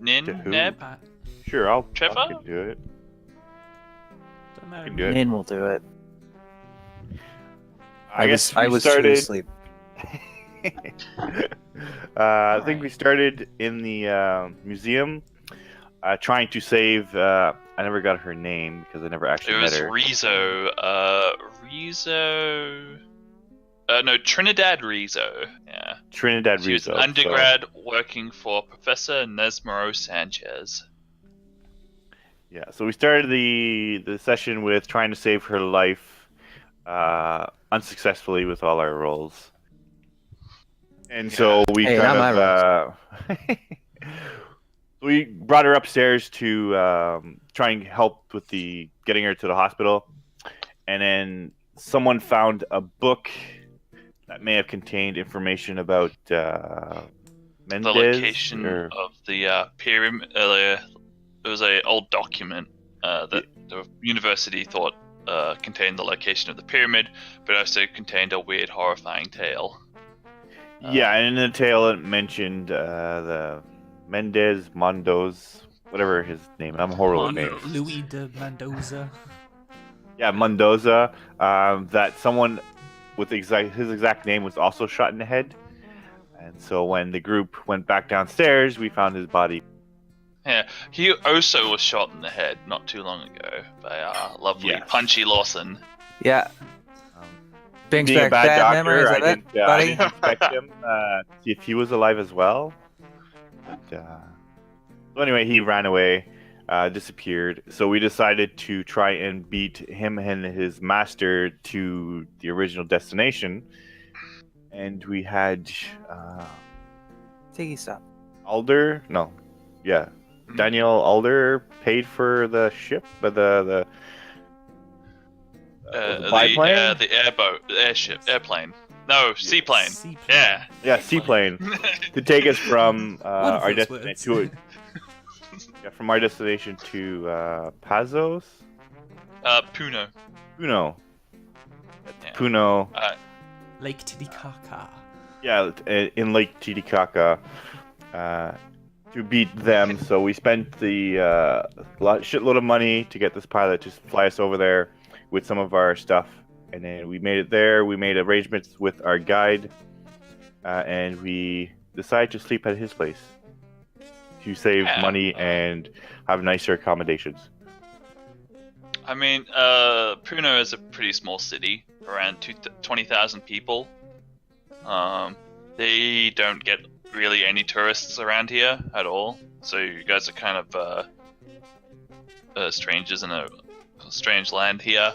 To who? Neb? Sure, I Trevor? can do it. Don't I know. can do it. Nin will do it. I guess I we was truly started. asleep. I think we started in the museum, trying to save. I never got her name because I never It actually met was her. Rizzo. No, Trinidad Rizzo. Yeah. Trinidad She was Rizzo. an undergrad working for Professor Nesmero Sanchez. So we started the session with trying to save her life, unsuccessfully with all our rolls, and so we Hey, kind not of we brought her upstairs to try and help with the getting her to the hospital, and then someone found a book that may have contained information about Mendez. The location of the pyramid. It was an old document that the university thought contained the location of the pyramid, but also contained a weird, horrifying tale. And in the tale it mentioned the Mendez, Mondos, whatever his name. I'm horrible with names. Louis de Mendoza. Yeah, Mendoza. That someone with his exact name was also shot in the head. And so when the group went back downstairs, we found his body. Yeah, he also was shot in the head not too long ago by lovely Punchy Lawson. Yeah. Brings Being a back bad doctor, memories of it, I buddy. didn't expect him to see if he was alive as well. But, so anyway, he ran away, disappeared. So we decided to try and beat him and his master to the original destination. And we had Tiggy stop. Alder. No, yeah, Daniel Alder paid for the ship, but the biplane? The airplane. No, seaplane. Seaplane. Yeah. Seaplane to take us from our those destination words. from our destination to Pazos. Puno. Puno. Yeah. Puno. Lake Titicaca. Yeah, in Lake Titicaca. To beat them, so we spent the shitload of money to get this pilot to fly us over there with some of our stuff, and then we made it there. We made arrangements with our guide, and we decided to sleep at his place to save money and have nicer accommodations. I mean, Puno is a pretty small city, around 20,000 people. They don't get really any tourists around here at all, so you guys are kind of strangers in a strange land here.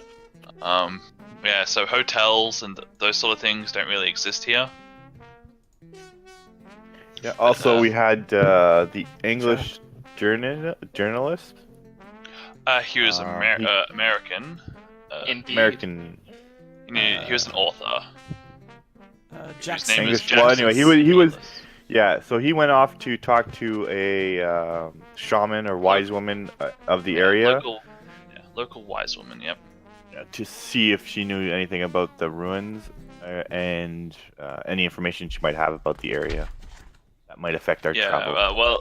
So hotels and those sort of things don't really exist here. Yeah. Also, we had the English journalist. He was American. Indeed. American. He was an author. His name was English. Jackson. Well, anyway, he was. Yeah, so he went off to talk to a shaman or wise woman of the area. Local wise woman, yep. To see if she knew anything about the ruins and any information she might have about the area that might affect our travel. Well,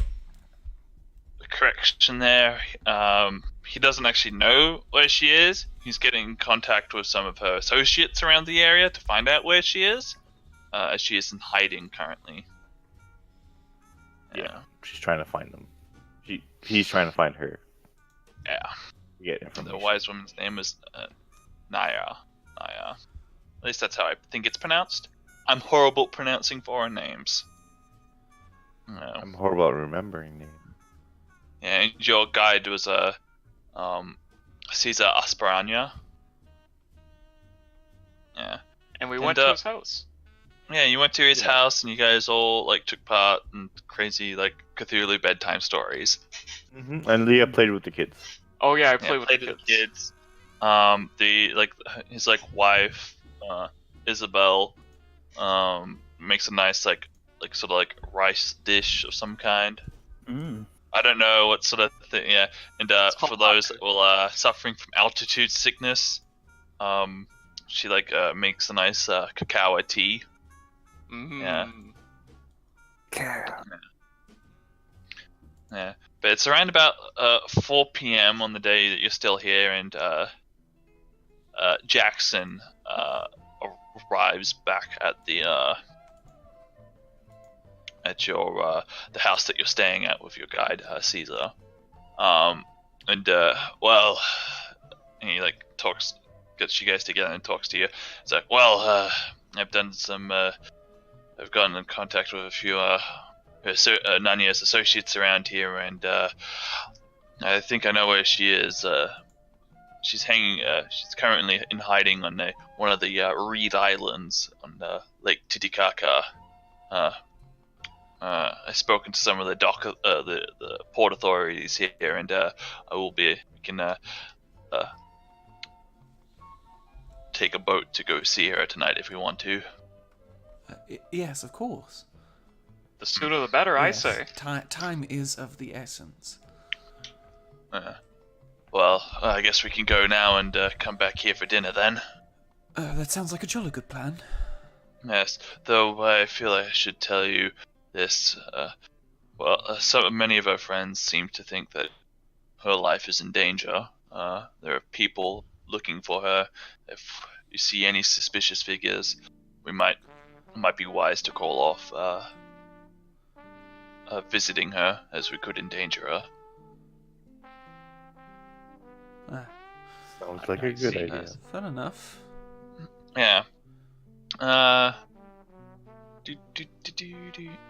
correction there. He doesn't actually know where she is. He's getting in contact with some of her associates around the area to find out where she is, as she is in hiding currently. Yeah, she's trying to find them. He's trying to find her. Yeah. To get information. The wise woman's name is Naya. At least that's how I think it's pronounced. I'm horrible at pronouncing foreign names. No. I'm horrible at remembering names. Yeah, and your guide was Cesar Asparana. Yeah. And we went to his house. Yeah, you went to his house and you guys all took part in crazy Cthulhu bedtime stories. Mm-hmm. And Leah played with the kids. Oh yeah, I played with the kids. His wife, Isabel, makes a nice rice dish of some kind. I don't know what sort of thing. Yeah, and for those that will suffering from altitude sickness, she makes a nice cacao tea. Mm-hmm. Yeah. Yeah, but it's around about 4 p.m. on the day that you're still here, and Jackson arrives back at the the house that you're staying at with your guide Caesar. And he like gets you guys together and talks to you. It's like, well, I've gotten in contact with a few Nanya's associates around here, and I think I know where she is. She's currently in hiding on one of the Reed Islands on Lake Titicaca. I've spoken to some of the the port authorities here, and we can take a boat to go see her tonight if we want to. Yes, of course. The sooner the better, Yes, I say. Time is of the essence. Well, I guess we can go now and come back here for dinner then. That sounds like a jolly good plan. Yes, though I feel I should tell you this. Many of our friends seem to think that her life is in danger. There are people looking for her. If you see any suspicious figures, it might be wise to call off visiting her, as we could endanger her. Sounds like a good idea. Fun enough. Yeah. All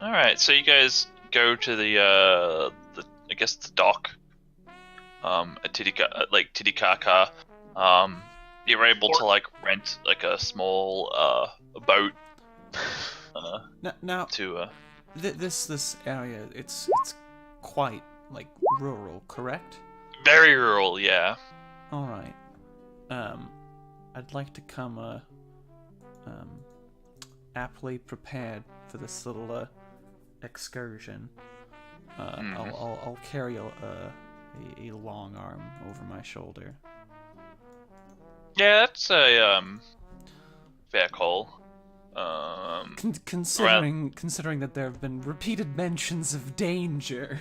right, so you guys go to the I guess the dock at Lake Titicaca. You're able to like rent like a small boat Now to this area, it's quite like rural, correct? very rural, yeah. All right. I'd like to come aptly prepared for this little excursion. I'll carry a long arm over my shoulder. Yeah, that's a fair call. Considering that there have been repeated mentions of danger.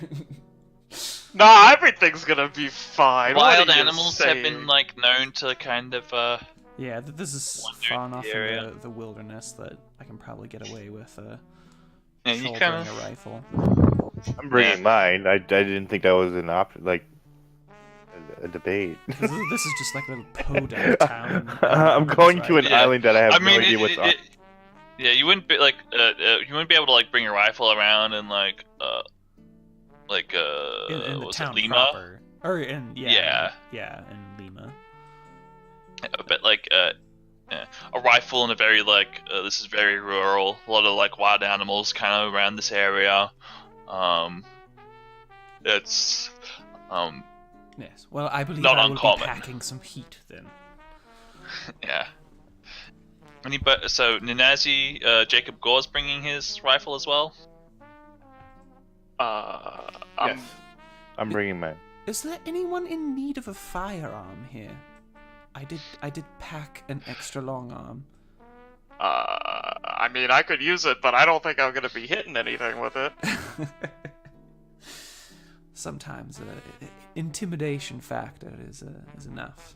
Nah, everything's gonna be fine. Wild What are you animals have saying? been like known to kind of Yeah, this is Wandering far enough the in area. the wilderness that I can probably get away with Yeah, you shouldering kinda- a rifle. I'm bringing mine. I didn't think that was an a debate. This is just like a little podunk town. I'm going to an Yeah. island that I have I mean, no idea what's on. yeah, you wouldn't be like you wouldn't be able to like bring a rifle around and like in the was town it Lima? proper. Or in Yeah. in Lima. But like a rifle in a very like this is very rural. A lot of like wild animals kind of around this area. It's Yes. Well, I believe Not I will uncommon. be packing some heat then. yeah. So Ninazi, Jacob Gore's bringing his rifle as well. Yes. I'm bringing mine. Is there anyone in need of a firearm here? I did pack an extra long arm. I mean, I could use it, but I don't think I'm gonna be hitting anything with it. Sometimes intimidation factor is enough.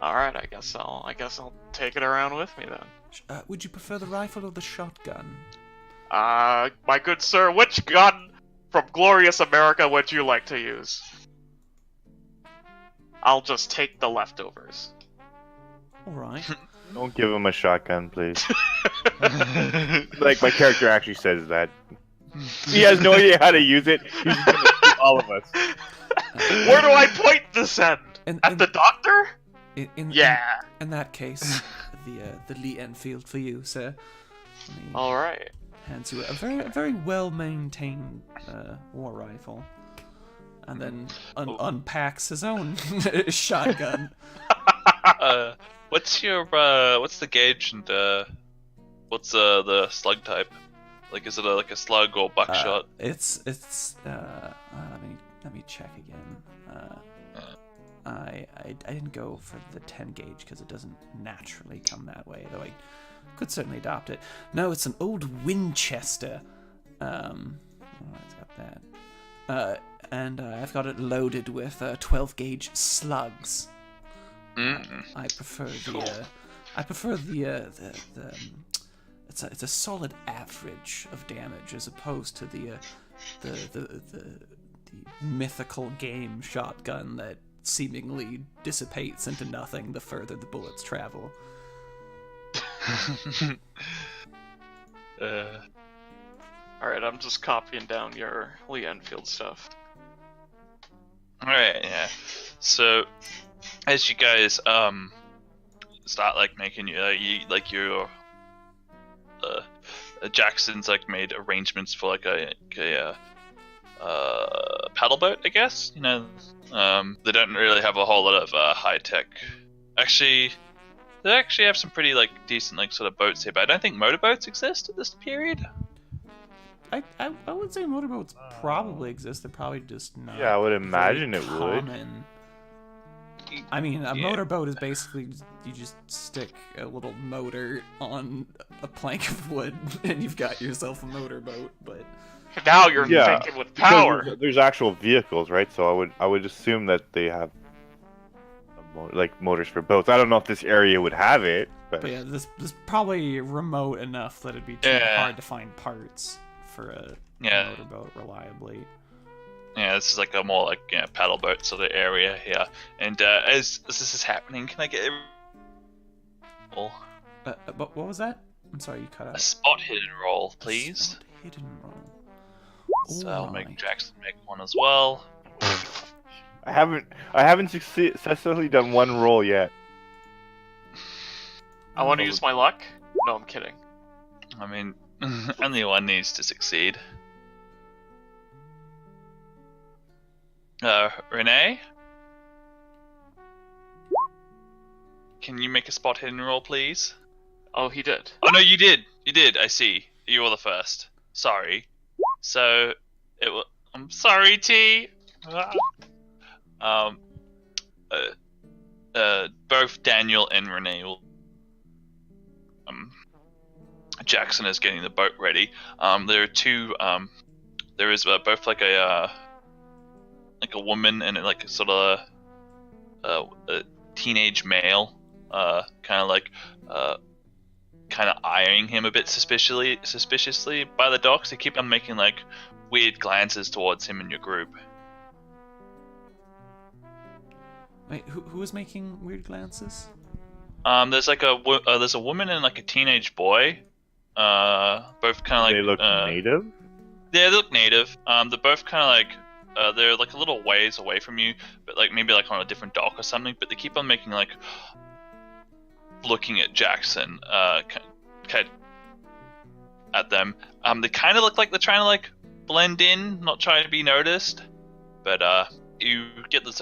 All right, I guess I'll take it around with me then. Would you prefer the rifle or the shotgun? My good sir, which gun from glorious America would you like to use? I'll just take the leftovers. All right. Don't give him a shotgun, please. Like, my character actually says that. He has no idea how to use it. He's just gonna shoot all of us. Where do I point this end? At the doctor? Yeah. In that case, the Lee Enfield for you, sir. All right. Hands you a very well maintained war rifle, and then unpacks his own shotgun. What's the gauge and what's the slug type? Like, is it like a slug or buckshot? It's let me check again. I didn't go for the 10 gauge because it doesn't naturally come that way, though I could certainly adopt it. No, it's an old Winchester. It's got that. And I've got it loaded with 12 gauge slugs. I prefer the it's a solid average of damage as opposed to the mythical game shotgun that seemingly dissipates into nothing the further the bullets travel. Alright, I'm just copying down your Lee Enfield stuff. Alright, yeah. So, as you guys start like making Jackson's like made arrangements for like a paddle boat, I guess. You know, they don't really have a whole lot of high tech. Actually, they actually have some pretty like decent like sort of boats here, but I don't think motorboats exist at this period. I would say motorboats probably exist. They're probably just not. Yeah, I would imagine it would. common. I mean, a motorboat is basically you just stick a little motor on a plank of wood, and you've got yourself a motorboat. But Now you're thinking with power. There's actual vehicles, right? So I would assume that they have like motors for boats. I don't know if this area would have it, but yeah, this is probably remote enough that it'd be too hard to find parts for a motorboat reliably. Yeah, this is like a more like paddle boat sort of area here. And as this is happening, can I get But what was that? I'm sorry, you cut out. a spot hidden roll, please? Spot hidden roll. So I'll make Jackson make one as well. I haven't successfully done one roll yet. I want to use my luck? No, I'm kidding. I mean, only one needs to succeed. Renee? Can you make a spot hidden roll, please? Oh, he did. Oh no, you did. You did. I see. You were the first. Sorry. So it was. I'm sorry, T. Both Daniel and Renee will. Jackson is getting the boat ready. There are two. There is both like a woman and like a sort of a teenage male, kind of eyeing him a bit suspiciously by the docks. They keep on making like weird glances towards him and your group. Wait, who is making weird glances? There's like there's a woman and like a teenage boy. Both kind of like They look native. Yeah, they look native. They're both kind of like they're like a little ways away from you, but like maybe like on a different dock or something. But they keep on making like looking at Jackson, at them. They kind of look like they're trying to like blend in, not trying to be noticed. But you get this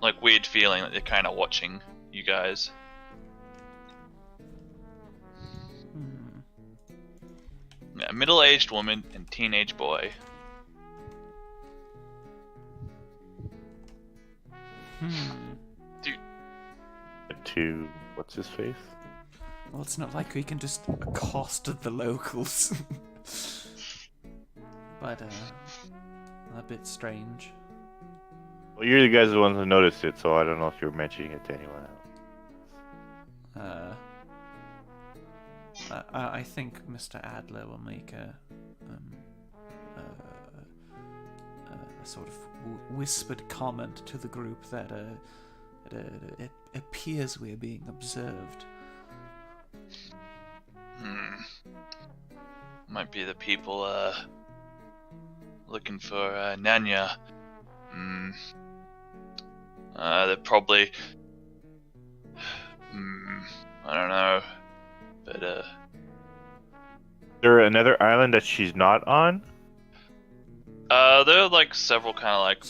like weird feeling that they're kind of watching you guys. Yeah, middle-aged woman and teenage boy. To what's his face? Well, it's not like we can just accost the locals. But a bit strange. Well, you're the guys the ones who noticed it, so I don't know if you're mentioning it to anyone else. I think Mr. Adler will make a sort of whispered comment to the group that it appears we are being observed. Might be the people looking for Nanya. They're probably I don't know, but Is there another island that she's not on? there are like several kind of like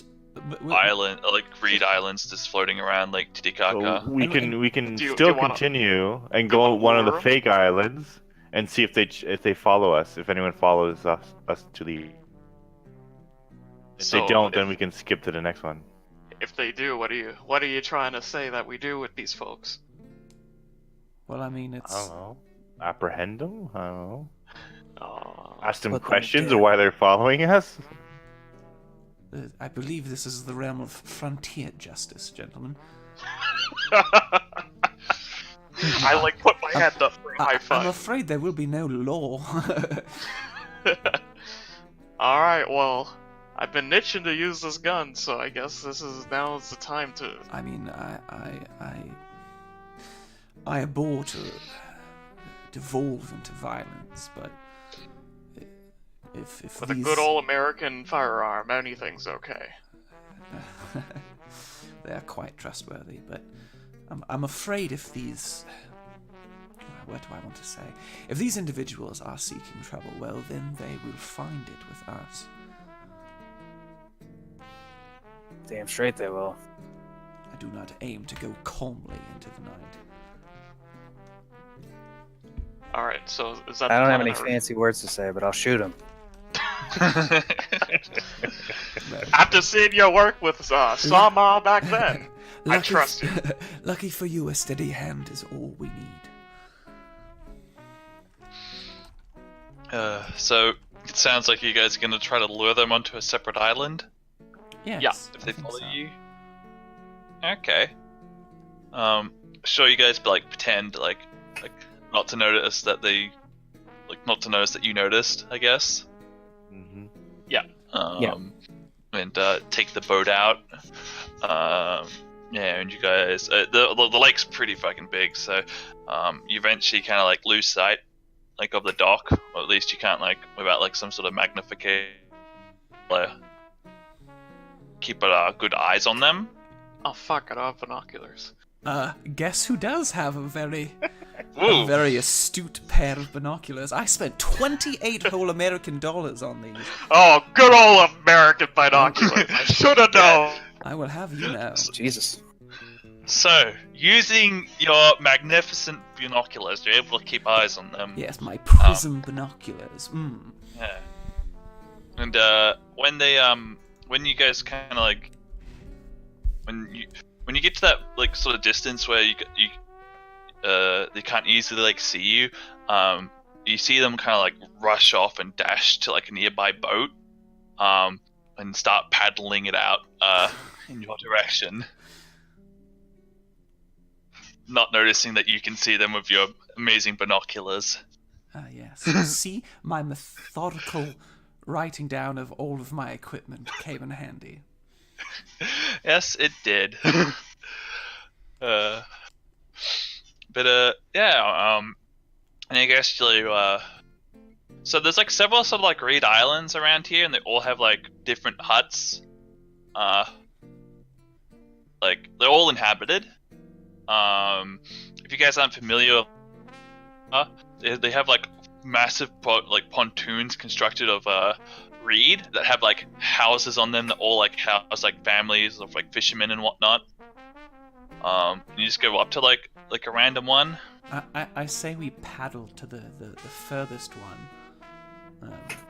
island, like reed islands just floating around Lake Titicaca. So we can Do you still wanna- continue and go on one of the lure 'em? fake islands and see if they follow us. If anyone follows us to the. If So they don't, then if- we can skip to the next one. If they do, what are you trying to say that we do with these folks? Well, I mean, I it's don't know. Apprehend them? I don't know. Ask them Put them questions in of why they're following us? I believe this is the realm of frontier justice, gentlemen. I like put my hand up for a high I'm five. afraid there will be no law. Alright, well, I've been itching to use this gun, so I guess now's the time to. I mean, I abhor to devolve into violence, but if With these... a good old American firearm, anything's okay. They are quite trustworthy, but I'm afraid if these... What do I want to say? If these individuals are seeking trouble, well, then they will find it with us. Damn straight they will. I do not aim to go calmly into the night. Alright, so is that I the don't have plan, any or- fancy words to say, but I'll shoot him. After seeing your work with Sama back then, I Lucky trust you. Lucky for you, a steady hand is all we need. So it sounds like you guys are gonna try to lure them onto a separate island Yes, if I they think follow so. you. Okay. Sure, you guys like pretend like not to notice that not to notice that you noticed, I guess. Mm-hmm. Yeah. And take the boat out. Yeah, and you guys, the lake's pretty fucking big, so you eventually kind of like lose sight like of the dock, or at least you can't like without like some sort of magnification. Keep good eyes on them. Oh fuck, I don't have binoculars. Guess who does have a very Ooh. astute pair of binoculars? I spent 28 whole American dollars on these. Oh, good old American binoculars. I should have known. I will have you know. Jesus. So, using your magnificent binoculars, you're able to keep eyes on them. Yes, my prism binoculars. Yeah. And when you guys kind of like, when you get to that like sort of distance where they can't easily like see you, you see them kind of like rush off and dash to like a nearby boat, and start paddling it out in your direction. Not noticing that you can see them with your amazing binoculars. Ah, yes. See, my methodical writing down of all of my equipment came in handy. Yes, it did. Yeah, and I guess you, so there's like several sort of like reed islands around here, and they all have like different huts. Like they're all inhabited. If you guys aren't familiar, they have like massive pontoons constructed of reed that have like houses on them that all like house like families of like fishermen and whatnot. You just go up to like a random one. I say we paddle to the furthest one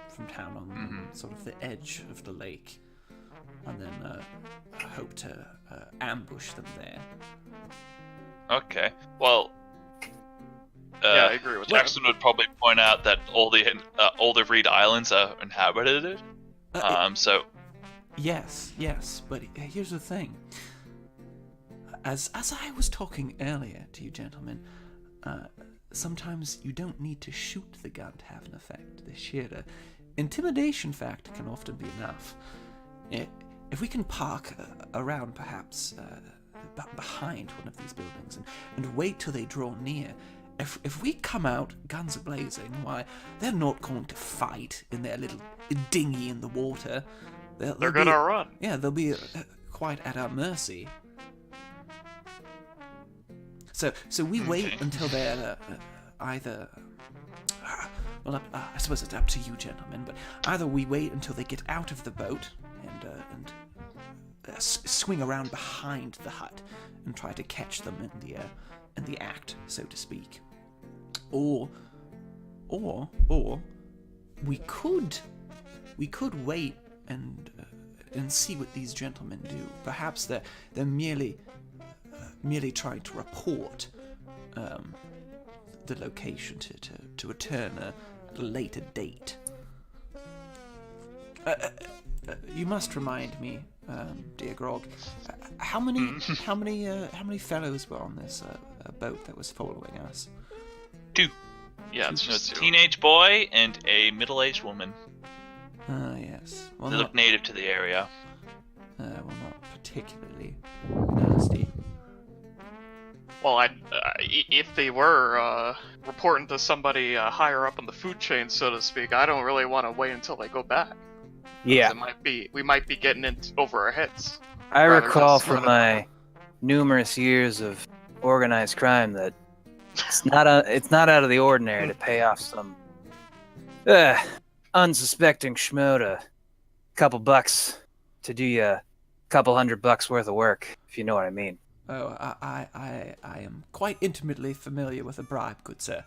from town on sort of the edge of the lake, and then hope to ambush them there. Okay. Well, Yeah, I agree with that. Jackson would probably point out that all the Reed Islands are inhabited. So Yes, but here's the thing. As I was talking earlier to you gentlemen, sometimes you don't need to shoot the gun to have an effect. The sheer intimidation factor can often be enough. If we can park around perhaps behind one of these buildings and wait till they draw near, if we come out guns a-blazing, why, they're not going to fight in their little dinghy in the water. They're gonna run. Yeah, they'll be quite at our mercy. So we wait until they're either... Well, I suppose it's up to you, gentlemen, but either we wait until they get out of the boat and swing around behind the hut and try to catch them in the act, so to speak, or we could wait and see what these gentlemen do. Perhaps they're merely trying to report the location to return at a later date. You must remind me, dear Grog, how many fellows were on this boat that was following us? 2. Yeah, it's So just it's a two. teenage boy and a middle-aged woman. Ah, yes. Well, They look native to the area. well, not particularly nasty. Well, if they were reporting to somebody higher up in the food chain, so to speak, I don't really want to wait until they go back. 'Cause Yeah, we might be getting in over our heads. I rather recall just from let it- my numerous years of organized crime that it's not out of the ordinary to pay off some unsuspecting schmo to couple bucks to do you a couple $100 worth of work, if you know what I mean. Oh, I am quite intimately familiar with a bribe, good sir,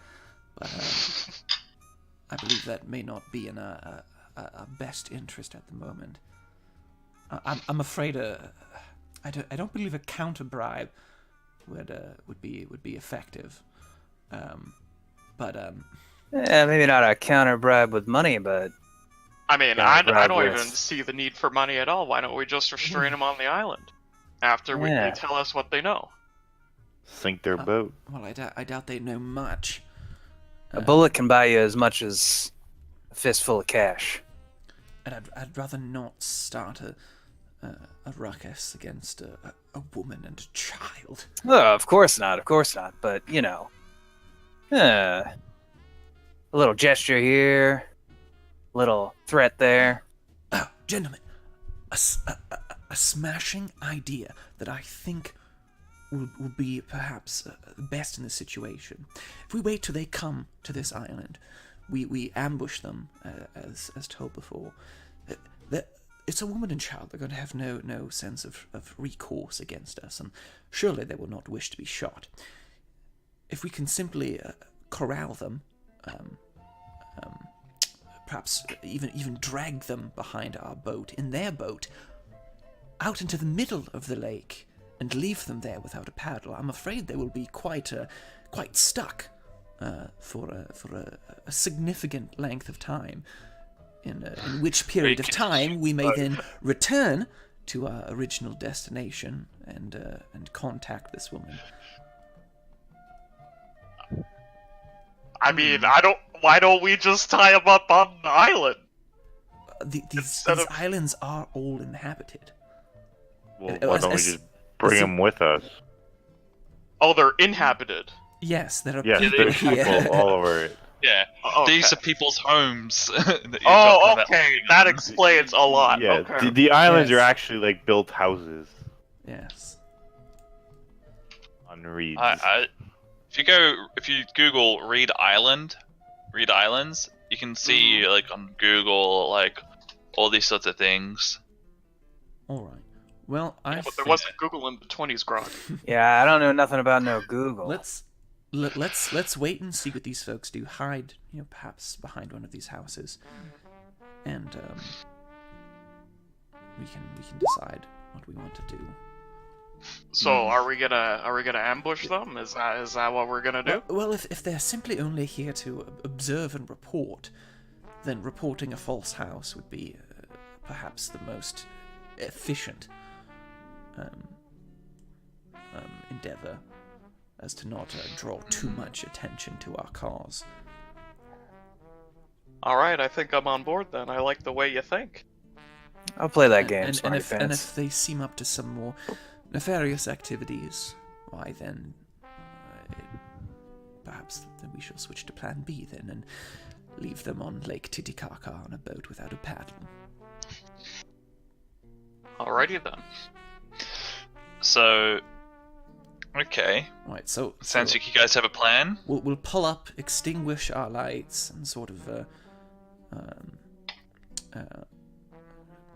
but I believe that may not be in our best interest at the moment. I'm afraid I don't believe a counter bribe would be effective. Maybe not a counter bribe with money, but I mean, Yeah, I bribe don't with- even see the need for money at all. Why don't we just restrain them on the island after Yeah. they tell us what they know? Sink their boat. Well, I doubt they know much. a bullet can buy you as much as a fistful of cash. And I'd rather not start a ruckus against a woman and a child. Oh, of course not, but, you know. A little gesture here, little threat there. Gentlemen, a smashing idea that I think will be perhaps best in this situation. If we wait till they come to this island, we ambush them, as told before. It's a woman and child. They're going to have no sense of recourse against us, and surely they will not wish to be shot. If we can simply corral them, perhaps even drag them behind our boat, in their boat, out into the middle of the lake, and leave them there without a paddle, I'm afraid they will be quite stuck for a significant length of time. In which period of time we may then return to our original destination and contact this woman. I mean, why don't we just tie them up on the island? These Instead of- islands are all inhabited. Well, why don't we just bring them with us? Oh, they're inhabited. Yes, there are Yes, people there's here. people all over it. Yeah, Okay. these are people's homes. that you're talking Oh, about. okay. That explains a lot. Yeah, Okay. the islands Yes. are actually like built houses Yes. on reeds. If you Google Reed Islands, you can see like on Google like all these sorts of things. All right. Well, I But there think wasn't Google in the 20s, Grog. Yeah, I don't know nothing about no Google. let's wait and see what these folks do. Hide, perhaps behind one of these houses, and we can decide what we want to do. So are we gonna ambush them? Is that what we're gonna do? Well, if they're simply only here to observe and report, then reporting a false house would be perhaps the most efficient endeavor, as to not draw too much attention to our cause. All right, I think I'm on board then. I like the way you think. I'll play that And- game, and Smarty if Pants. they seem up to some more nefarious activities, why then perhaps then we shall switch to Plan B then and leave them on Lake Titicaca on a boat without a paddle. Alrighty then. So, okay, Right, so sounds like you guys have a plan. we'll pull up, extinguish our lights, and sort of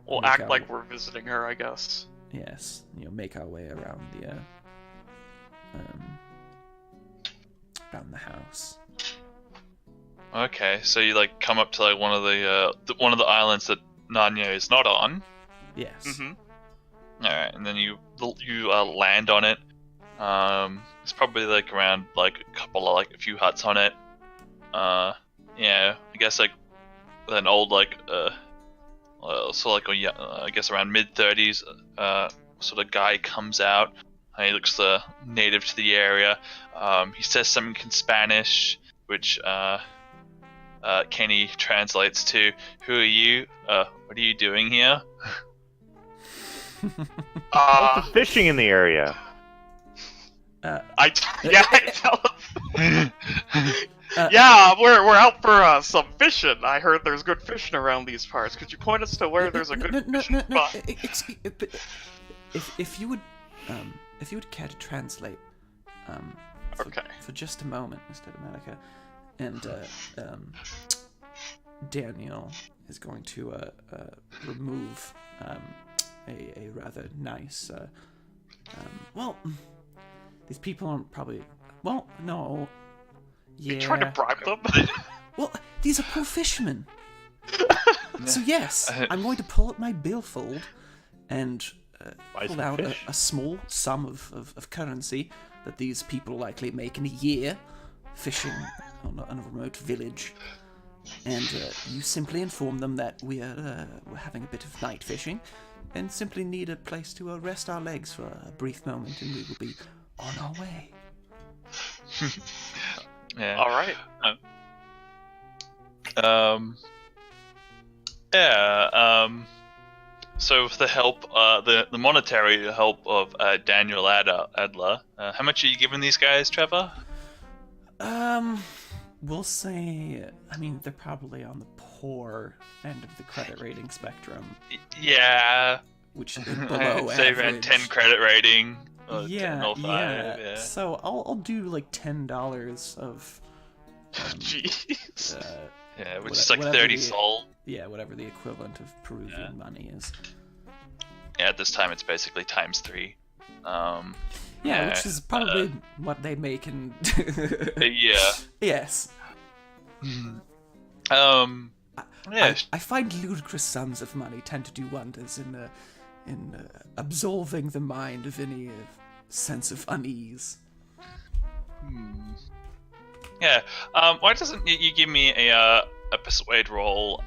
We'll Make act out- like we're visiting her, I guess. yes, make our way around the house. Okay, so you like come up to like one of the islands that Nanya is not on. Yes. Mm-hmm. All right, and then you land on it. It's probably like around like a few huts on it. Yeah, I guess like an old like so like I guess around mid-30s, sort of guy comes out. He looks native to the area. He says something in Spanish, which Kenny translates to, "Who are you? What are you doing here?" Fishing in the area. I tell him. Yeah, we're out for some fishing. I heard there's good fishing around these parts. Could you point us to where there's a good fishing spot? If you would care to translate, for just a moment, Mr. Domenica, and Daniel is going to remove a rather nice. Well, these people aren't probably. Well, no. Yeah. You trying to bribe them? Well, these are poor fishermen. So yes, I'm going to pull up my billfold and pull out a small sum of currency that these people likely make in a year fishing on a remote village. And you simply inform them that we're having a bit of night fishing and simply need a place to rest our legs for a brief moment, and we will be on our way. Yeah. All right. So with the help, the monetary help of Daniel Adler, how much are you giving these guys, Trevor? We'll say, I mean, they're probably on the poor end of the credit rating spectrum. Yeah. Which is below say average. around 10 credit rating. Yeah, 10 or 5, yeah. So I'll do like $10 of. Jeez. Yeah, which is like 30 sol. Yeah, whatever the equivalent of Peruvian money is. Yeah, at this time it's basically times 3. Which is probably what they make in. Yeah. Yes. Yeah. I find ludicrous sums of money tend to do wonders in absolving the mind of any sense of unease. Yeah. Why doesn't you give me a persuade roll,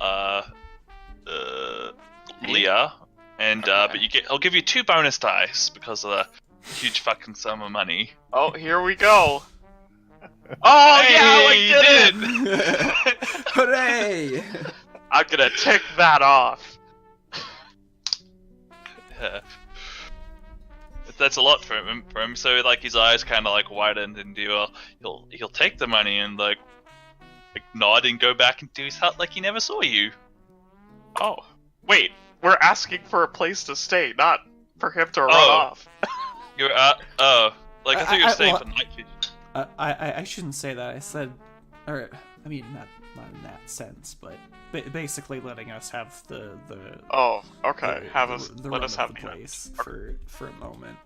Leah? And but I'll give you 2 bonus dice because of the huge fucking sum of money. Oh, here we go. Oh hey, yeah, we did it! Hooray! I'm gonna tick that off. That's a lot for him. So like his eyes kind of like widened, and he'll take the money and like nod and go back into his hut like he never saw you. Oh, wait, we're asking for a place to stay, not for him to run off. You're like I thought you were staying for night vision. I shouldn't say that. I said, or I mean not in that sense, but basically letting us have the Oh, okay. let us have the place for a moment.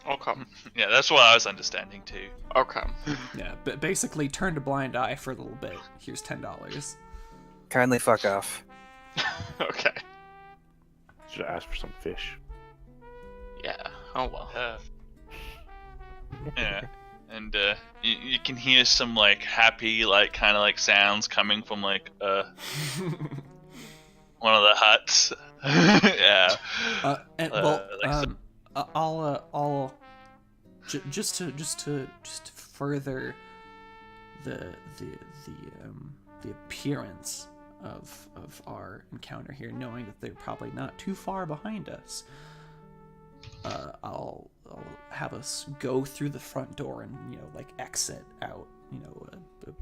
Okay. Yeah, that's what I was understanding too. Okay. Yeah, but basically turned a blind eye for a little bit. Here's $10. Kindly fuck off. Okay. Should have asked for some fish. Yeah. Oh well. Yeah. And you can hear some like happy like kind of like sounds coming from like one of the huts. Yeah. I'll just to further the appearance of our encounter here, knowing that they're probably not too far behind us. I'll have us go through the front door and like exit out, a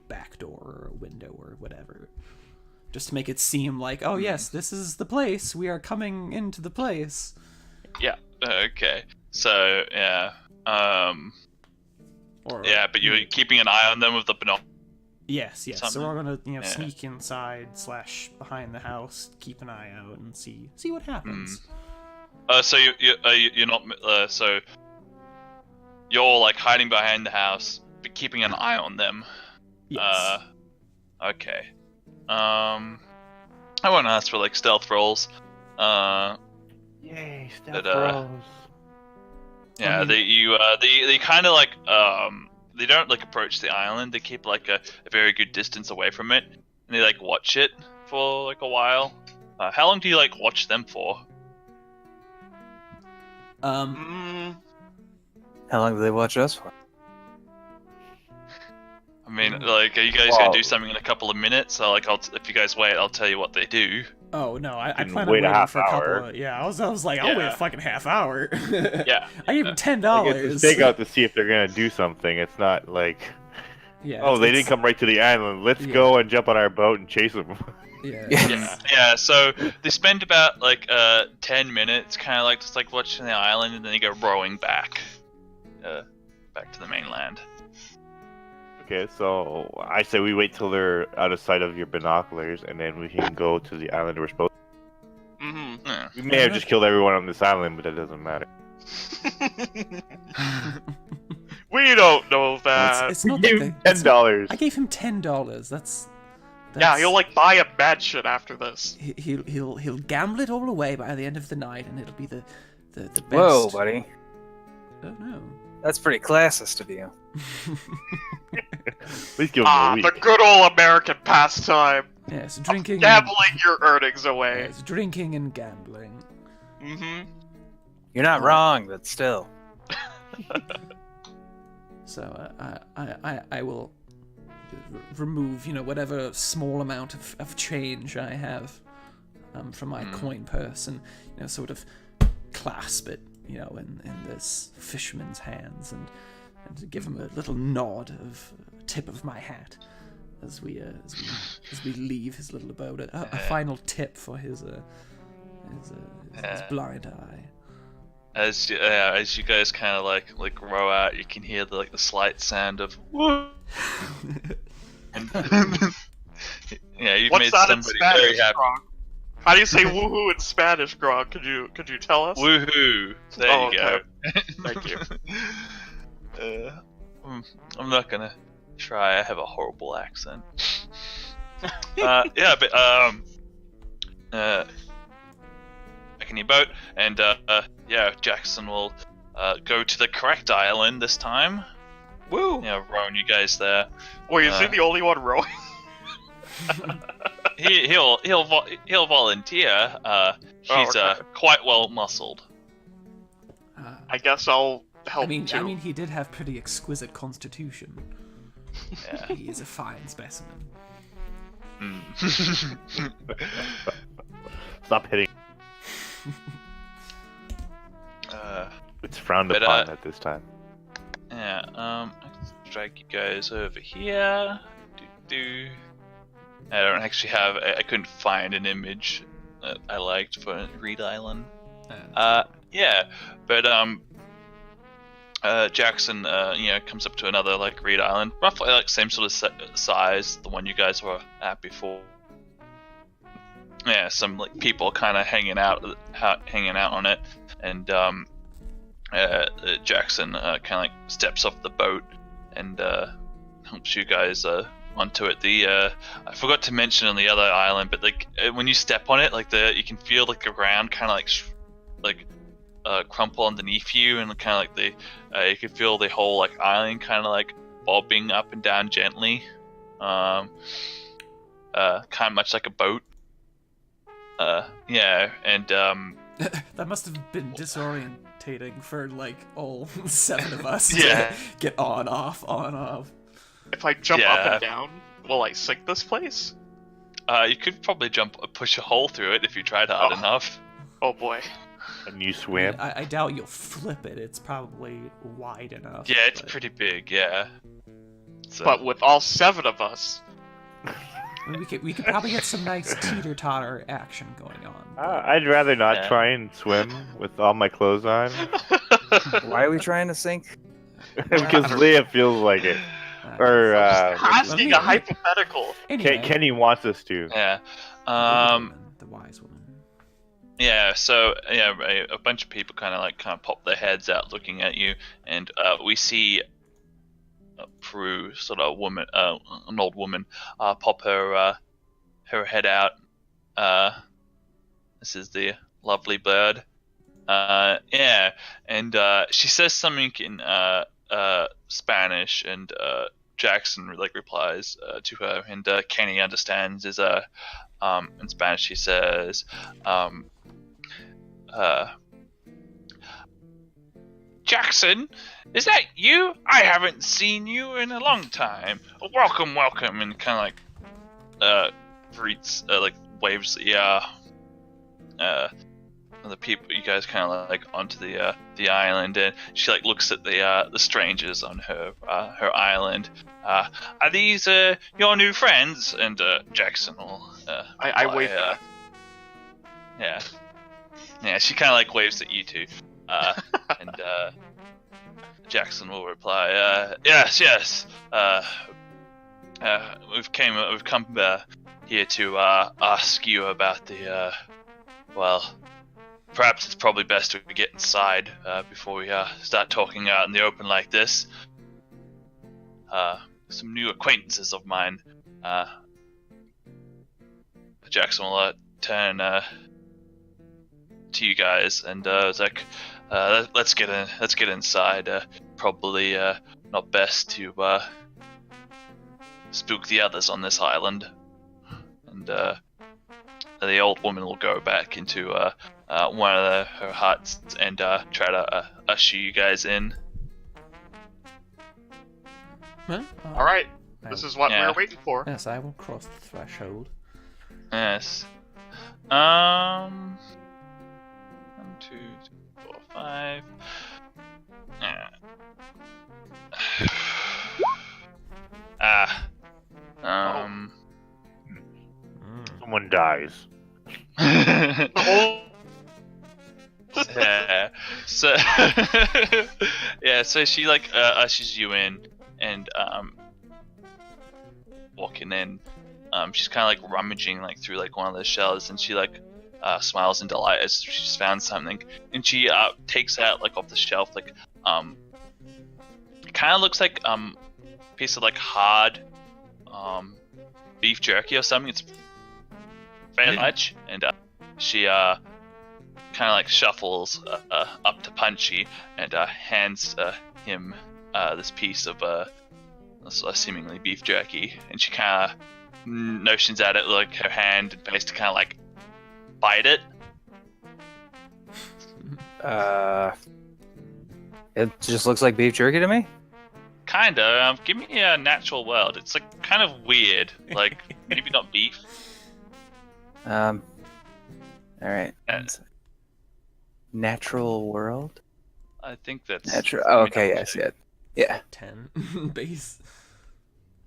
back door or a window or whatever, just to make it seem like, oh yes, this is the place. We are coming into the place. Yeah. Okay. So yeah. But you're keeping an eye on them with the binoculars. Yes. Something. So we're gonna sneak inside / behind the house, keep an eye out, and see what happens. So you're not. So you're like hiding behind the house, but keeping an eye on them. Yes. Okay. I won't ask for like stealth rolls. Yay, stealth rolls. Yeah, they kind of like they don't like approach the island. They keep like a very good distance away from it, and they like watch it for like a while. How long do you like watch them for? Mm, How long do they watch us for? I mean, like, are you guys gonna do something in a couple of minutes? So, like, if you guys wait, I'll tell you what they do. Oh no, I can plan on wait a waiting half for a couple hour. of. Yeah, I was like, I'll wait a Yeah. fucking half hour. Yeah. I gave him I get $10. to stake out to see if they're gonna do something. It's not like, Yeah. oh, they it's- didn't come right to the island. Let's Yeah. go and jump on our boat and chase them. Yeah. Yeah, so they spend about like 10 minutes kind of like just like watching the island, and then they go rowing back back to the mainland. Okay, so I say we wait till they're out of sight of your binoculars, and then we can go to the island we're supposed mm-hmm. Yeah. We may have just killed everyone on this island, but it doesn't matter. We don't know that. It's not Give that him they- $10. I gave him $10. That's Yeah, he'll like buy a mansion after this. he'll gamble it all away by the end of the night, and it'll be the best. Whoa, buddy. Oh no. That's pretty classist of you. Please give him a week. The good old American pastime. Yes, drinking. Gambling your earnings away. Yes, drinking and gambling. Mm-hmm. You're not wrong, but still. So I will remove whatever small amount of change I have from my coin purse, and sort of clasp it in this fisherman's hands, and give him a little nod of tip of my hat as we leave his little abode. A final tip for his blind eye. As you guys kind of like row out, you can hear the slight sound of woo. And yeah, you've What's made that in somebody Spanish, very happy. Grog? How do you say woohoo in Spanish, Grog? Could you tell us? Woohoo! There Oh, you go. Thank you. I'm not gonna try. I have a horrible accent. Yeah, but back in your boat, and yeah, Jackson will go to the correct island this time. Woo! Yeah, rowing you guys there. Wait, is he the only one rowing? He'll volunteer. He's okay. quite well muscled. I guess I'll help I mean, too. he did have pretty exquisite constitution. Yeah. He is a fine specimen. Stop hitting. It's frowned But, upon at this time. Yeah, I can drag you guys over here. I don't actually have. I couldn't find an image that I liked for Reed Island. Yeah, but Jackson, comes up to another Reed Island, roughly same sort of size, the one you guys were at before. Yeah, some people kind of hanging out on it, and Jackson kind of steps off the boat and helps you guys onto it. I forgot to mention on the other island, but when you step on it, you can feel the ground kind of crumple underneath you, and kind of you can feel the whole island kind of bobbing up and down gently, kind of much like a boat. Yeah, and That must have been disorientating for all 7 of us Yeah. to get on, off, on, off. If I jump up Yeah. and down, will I sink this place? you could probably push a hole through it if you tried hard enough. Oh boy. And you swim. I doubt you'll flip it. It's probably wide enough. Yeah, it's but- pretty big. Yeah. So, But with all 7 of us. I mean, we could probably get some nice teeter-totter action going on. I'd rather not Yeah. try and swim with all my clothes on. Why are we trying to sink? Because Leah feels like it. Or, Asking a hypothetical. Anyway, Kenny wants us to. yeah. The wise woman. Yeah. So yeah, a bunch of people kind of pop their heads out looking at you, and we see Prue, sort of woman, an old woman, pop her head out. This is the lovely bird. Yeah, and she says something in Spanish, and Jackson replies to her, and Kenny understands is In Spanish, she says, Jackson, is that you? I haven't seen you in a long time. Welcome, welcome, and kind of greets, waves the people, you guys kind of like onto the island, and she like looks at the strangers on her island. Are these your new friends? And Jackson will. I wave back. Yeah. She kind of like waves at you two, and Jackson will reply, yes. We've come here to ask you about the well. Perhaps it's probably best we get inside before we start talking out in the open like this. Some new acquaintances of mine. Jackson will turn to you guys, and it's like, let's get inside. Probably not best to spook the others on this island. And the old woman will go back into one of her huts and try to usher you guys in. Well, All right, this is what we're waiting for. Yes, I will cross the threshold. Yes. 1, 2, 3, 4, 5. Someone dies. Yeah. So so she like ushers you in, and walking in, she's kind of like rummaging like through like one of the shelves, and she like smiles in delight as she's found something, and she takes out like off the shelf like it kind of looks like a piece of like hard beef jerky or something. It's very large, and she kind of like shuffles up to Punchy and hands him this piece of seemingly beef jerky, and she kind of notions at it like her hand and face to kind of like bite it. It just looks like beef jerky to me. Kinda. Give me a natural world. It's like kind of weird, like maybe not beef. All right. Natural world. I think that's Natural. Oh, okay. Yes. Yeah. 10 base.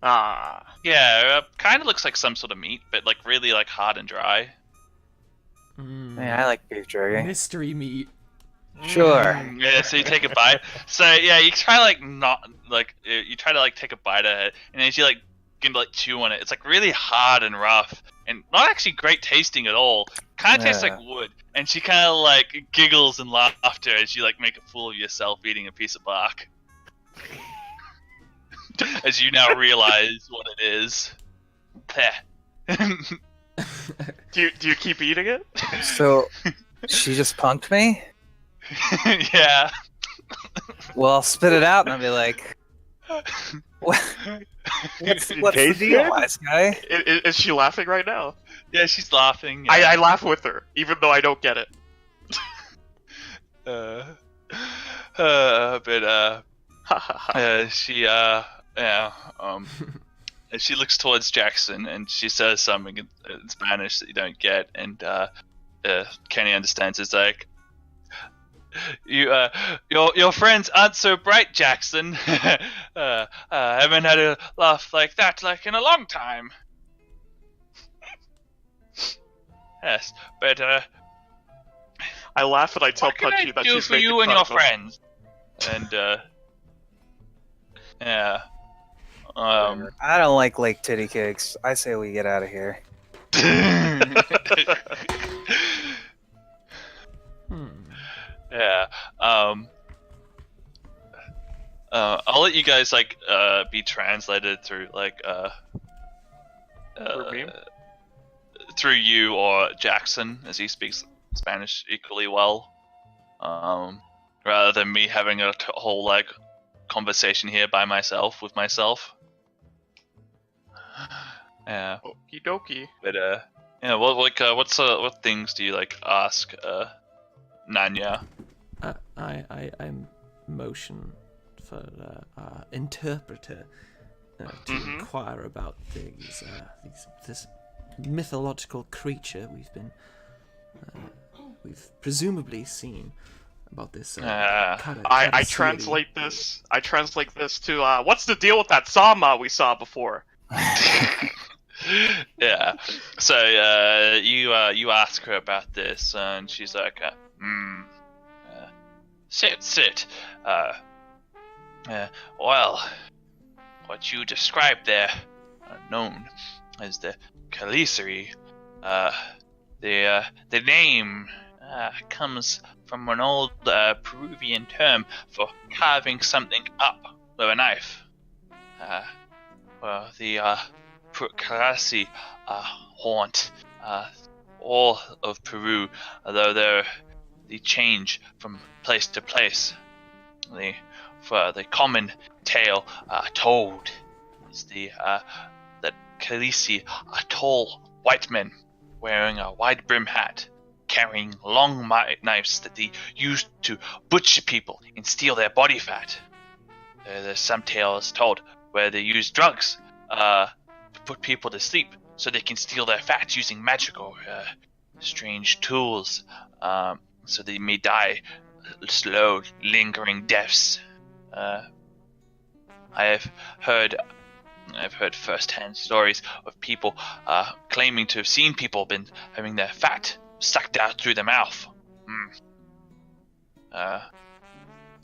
Yeah, kind of looks like some sort of meat, but like really like hard and dry. Yeah, I like beef jerky. Mystery meat. Sure. Yeah, so you take a bite. So yeah, you try like not like you try to like take a bite of it, and as you like begin to like chew on it, it's like really hard and rough, and not actually great tasting at all. Kind of tastes like wood. And she kind of like giggles in laughter as you like make a fool of yourself eating a piece of bark. As you now realize what it is. Do you keep eating it? So, she just punked me? Yeah. Well, I'll spit it out and I'll be like, what's the deal, wise guy? Is she laughing right now? Yeah, she's laughing. Yeah. I laugh with her, even though I don't get it. She looks towards Jackson and she says something in Spanish that you don't get, and Kenny understands. It's like, your friends aren't so bright, Jackson. I haven't had a laugh like that like in a long time. Yes, but I laugh and I tell what can Punchy I that do she's for making you and fun your of him. friends? And yeah. I don't like Lake Titty Cakes. I say we get out of here. Yeah. I'll let you guys like be translated through like through you or Jackson, as he speaks Spanish equally well. Rather than me having a whole like conversation here by myself with myself. Yeah. Okie dokie. But Yeah. Well, like, what things do you like ask, Nanya? I motion for our interpreter to inquire about this mythological creature we've presumably seen about this. I translate this. I translate this to what's the deal with that Sama we saw before? Yeah. So you ask her about this, and she's like, sit. Well, what you described there are known as the Kalisari. The name comes from an old Peruvian term for carving something up with a knife. The Kalasi haunt all of Peru, although they change from place to place. The common tale told is that Kalisi are tall white men wearing a wide brim hat, carrying long knives that they used to butcher people and steal their body fat. There's some tales told where they use drugs to put people to sleep so they can steal their fat using magic or strange tools, so they may die slow, lingering deaths. I've heard first-hand stories of people claiming to have seen people been having their fat sucked out through the mouth.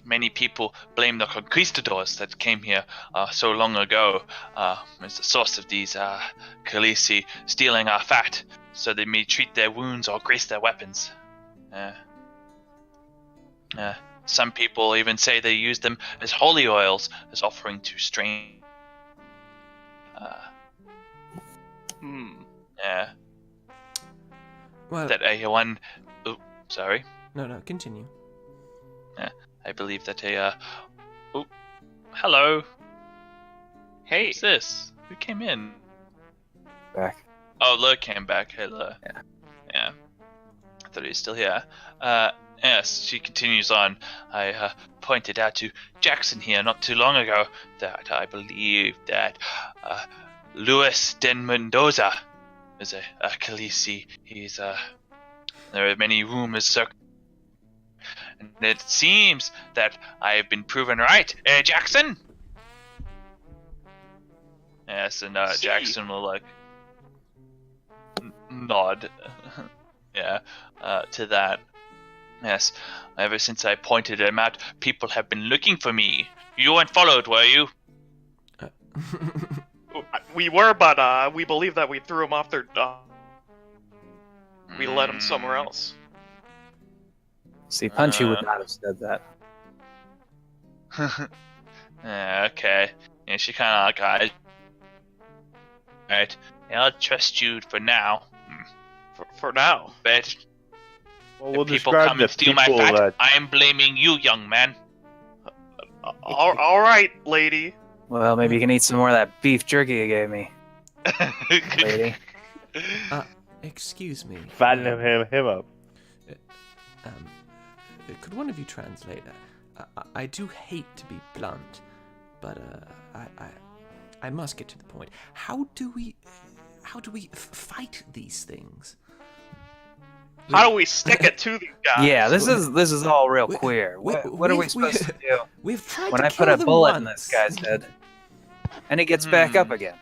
Many people blame the conquistadors that came here so long ago as the source of these Kalisi stealing our fat, so they may treat their wounds or grace their weapons. Some people even say they use them as holy oils as offering to strange. Yeah. Well, That one. Oh, sorry. no, continue. I believe that Oh, hello. Hey. Who's this? Who came in? Back. Oh, Lur came back. Hey, Lur. Yeah. I thought he was still here. Yes, she continues on. I pointed out to Jackson here not too long ago that I believe that Luis de Mendoza is a Khaleesi. He's there are many rumors circling, and it seems that I have been proven right. Jackson? Yes, and Jackson will like nod. Yeah, to that. Yes, ever since I pointed him out, people have been looking for me. You weren't followed, were you? We were, but we believe that we threw him off their. We led him somewhere else. See, Punchy would not have said that. Okay. Yeah, she kind of like, right. Yeah, I'll trust you for now. For now. But Well, we'll if people describe come the and steal my people fat, that I am blaming you, young man. All right, lady. Well, maybe you can eat some more of that beef jerky you gave me, lady. Excuse me. fatten him up. Could one of you translate? I do hate to be blunt, but I must get to the point. How do we fight these things? How do we stick it to these guys? Yeah, this is all real queer. What are we supposed to do We've tried when to I kill put a them bullet once. in this guy's head and he gets back up again?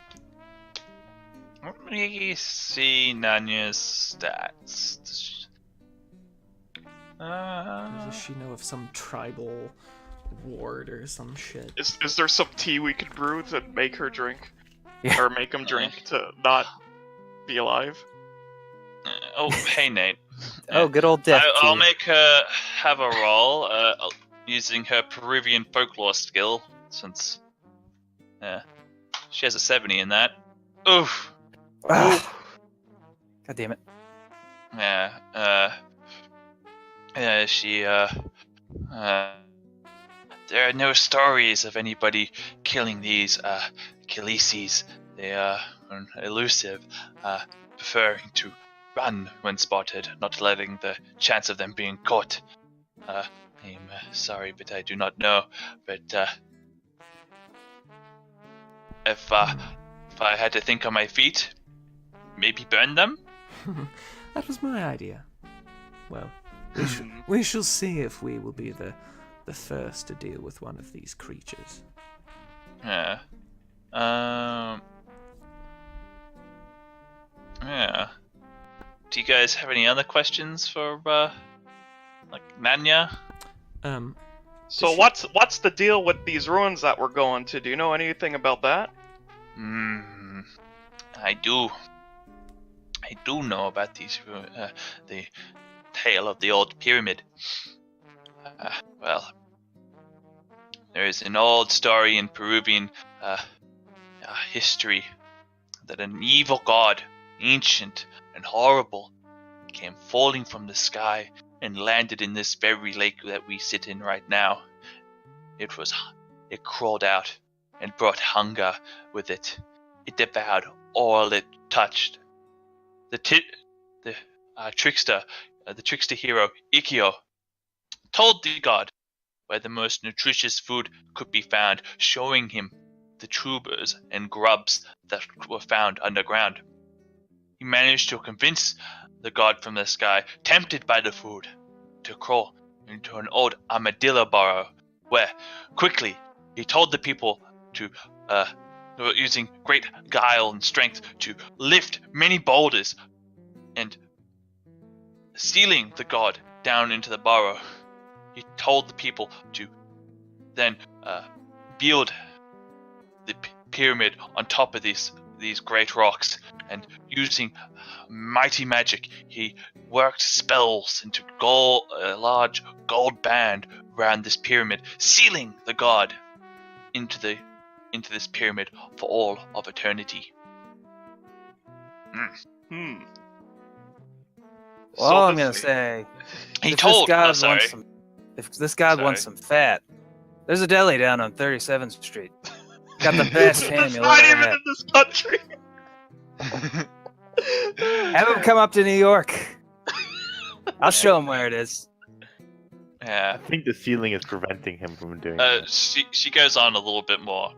Let me see Nanya's stats. Does she know of some tribal ward or some shit? Is there some tea we could brew to make her drink? Yeah. Or make him drink to not be alive? Oh, hey Nate. Oh, good old death I'll tea. make her have a roll using her Peruvian folklore skill, since she has a 70 in that. Oof. Ah. God damn it. She there are no stories of anybody killing these Khaleesi's. They are elusive, preferring to run when spotted, not letting the chance of them being caught. I'm sorry, but I do not know. But if I had to think on my feet, maybe burn them. That was my idea. Well, we shall see if we will be the first to deal with one of these creatures. Yeah. Yeah. Do you guys have any other questions for Nanya? So what's the deal with these ruins that we're going to? Do you know anything about that? I do know about these the tale of the old pyramid. Well, there is an old story in Peruvian history that an evil god, ancient and horrible, came falling from the sky and landed in this very lake that we sit in right now. It crawled out and brought hunger with it. It devoured all it touched. The trickster hero Ikkyo told the god where the most nutritious food could be found, showing him the tubers and grubs that were found underground. He managed to convince the god from the sky, tempted by the food, to crawl into an old armadillo burrow, where quickly he told the people to, using great guile and strength, to lift many boulders, and stealing the god down into the burrow. He told the people to then build the pyramid on top of these great rocks, and using mighty magic, he worked spells into a large gold band around this pyramid, sealing the god into this pyramid for all of eternity. Well, all I'm gonna say, if this god wants some fat, there's a deli down on 37th Street. Got the best ham you'll not ever even have. in this country. Have him come up to New York. I'll show him where it is. Yeah. I think the ceiling is preventing him from doing that. She goes on a little bit more.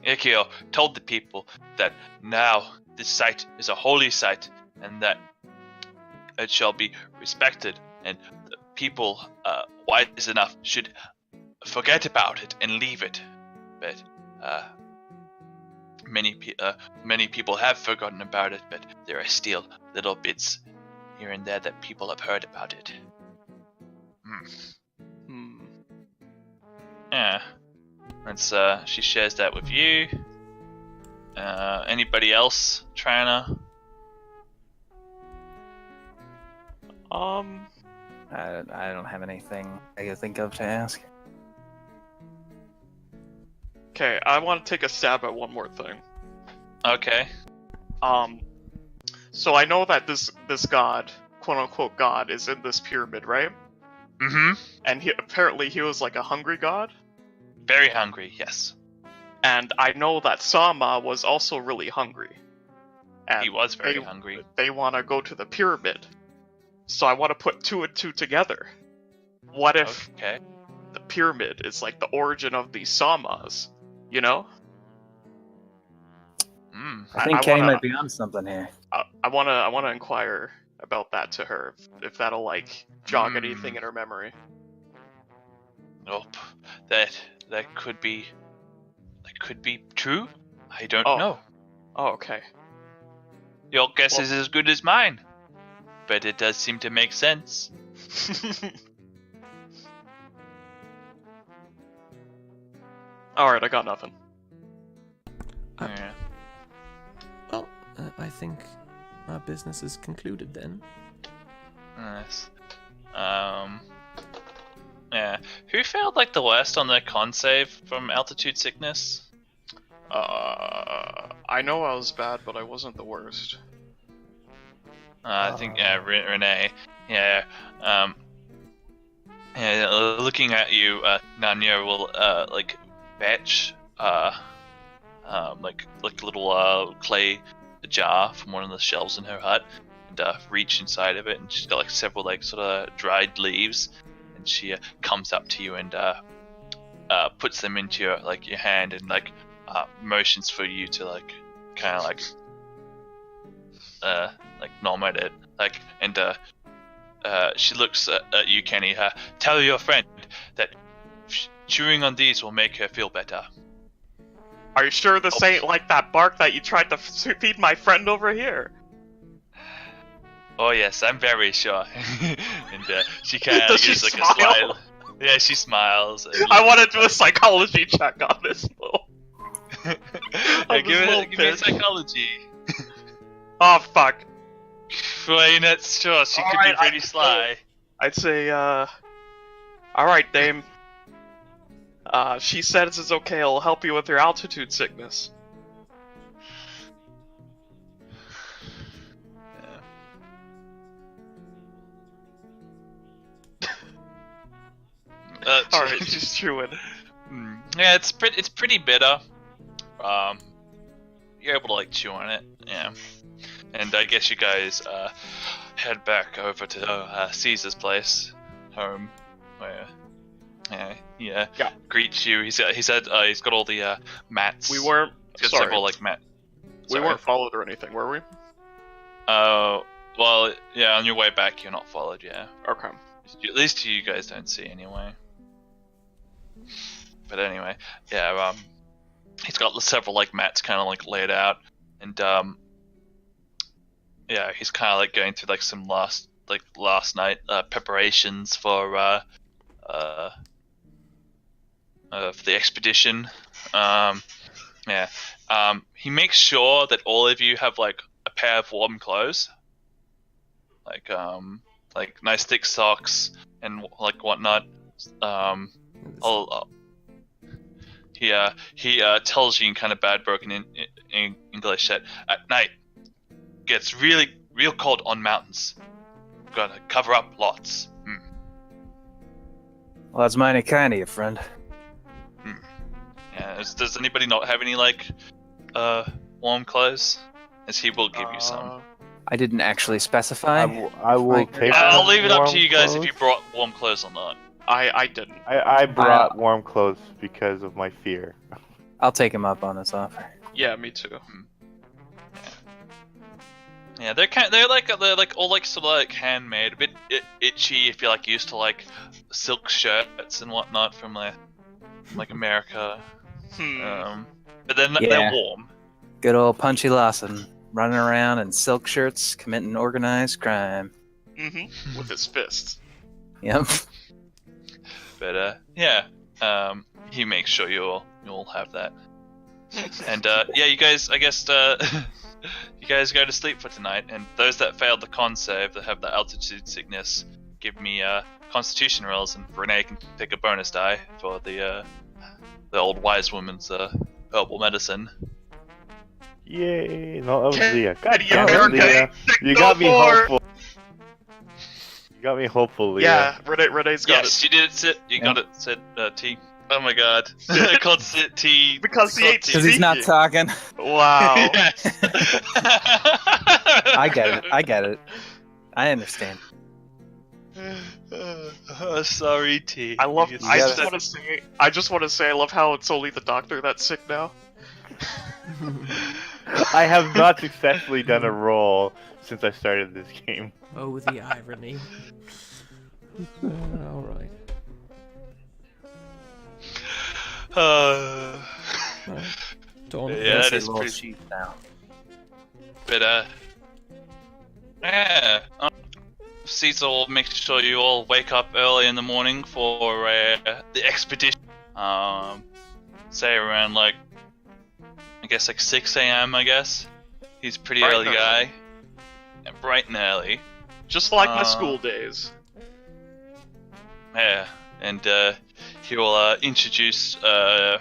Ikkyo told the people that now this site is a holy site, and that it shall be respected, and the people wise enough should forget about it and leave it. But many people have forgotten about it, but there are still little bits here and there that people have heard about it. Yeah, that's she shares that with you. Anybody else trying to? I don't have anything I can think of to ask. Okay, I want to take a stab at one more thing. Okay. So I know that this god, quote unquote god, is in this pyramid, right? Mm-hmm. And apparently he was like a hungry god. Very hungry, yes. And I know that Sama was also really hungry. And he was very hungry. They want to go to the pyramid. So I want to put two and two together. What if the pyramid is like the origin of these Samas? You know? I think Kenny might be on something here. I wanna inquire about that to her, if that'll like jog anything in her memory. Nope. That could be true. I don't know. Oh, okay. Your guess is as good as mine, but it does seem to make sense. Alright, I got nothing. Yeah. Well, I think our business is concluded then. Nice. Yeah. Who failed like the worst on their con save from altitude sickness? I know I was bad, but I wasn't the worst. I think Renee. Yeah. Yeah. Looking at you, Nanya will like fetch like a little clay jar from one of the shelves in her hut, reach inside of it, and she's got like several like sort of dried leaves, and she comes up to you and puts them into your hand and motions for you to kind of nom at it, she looks at you, Kenny. Tell your friend that chewing on these will make her feel better. Are you sure this ain't like that bark that you tried to feed my friend over here? Oh yes, I'm very sure. And she kind of Does gives she like smile? a smile. Yeah, she smiles. And I want to do a psychology check on this little. yeah, give me a psychology. Oh fuck. Well, you're not sure. She could be pretty sly. I'd say, alright, dame. She says it's okay, it'll help you with your altitude sickness. Alright, she's chewing. Yeah, it's pretty bitter. You're able to chew on it, yeah. And I guess you guys head back over to Caesar's place, home, where he greets you. He said he's got all the mats. We weren't. He's got Sorry. several mats. We weren't followed or anything, were we? Well, yeah. On your way back, you're not followed. Yeah. Okay. At least you guys don't see anyway. But anyway, yeah. He's got several mats kind of laid out, and yeah, he's kind of going through some last night preparations for the expedition. Yeah. He makes sure that all of you have a pair of warm clothes, nice thick socks and whatnot. He tells you in kind of bad broken in English that at night gets real cold on mountains. Gotta cover up lots. Well, that's mighty kind of you, friend. Yeah. Does anybody not have any warm clothes? As he will give you some. I didn't actually specify. I will take. I'll leave it up to you guys clothes. if you brought warm clothes or not. I didn't. I brought warm clothes because of my fear. I'll take him up on this offer. Yeah, me too. Yeah, they're all sort of handmade, a bit itchy if you're used to silk shirts and whatnot from America. But they're warm. Good old Punchy Lawson running around in silk shirts, committing organized crime. With his fists. Yep. But yeah, he makes sure you'll have that. And yeah, you guys, I guess you guys go to sleep for tonight. And those that failed the con save, that have the altitude sickness, give me Constitution rolls, and Renee can pick a bonus die for the old wise woman's herbal medicine. Yay! No, that was Leah. God Yeah, damn it, Leah. You got me hopeful. You got me hopeful, Leah. Yeah, Renee's got Yes, it. you did it, Sid. You got it, Sid. T. Oh my god. I called Sid T. Because he ate Because he's not talking. Wow. Yes. I get it. I understand. Sorry, T. I just want to say I love how it's only the doctor that's sick now. I have not successfully done a roll since I started this game. Oh, the irony. Alright. Dawn. Yeah, that is little pretty. sheep now. But yeah. Caesar will make sure you all wake up early in the morning for the expedition. Say around I guess 6 a.m. I guess. He's a pretty Bright early and guy. And bright and early. Just like my school days. Yeah, and he will introduce you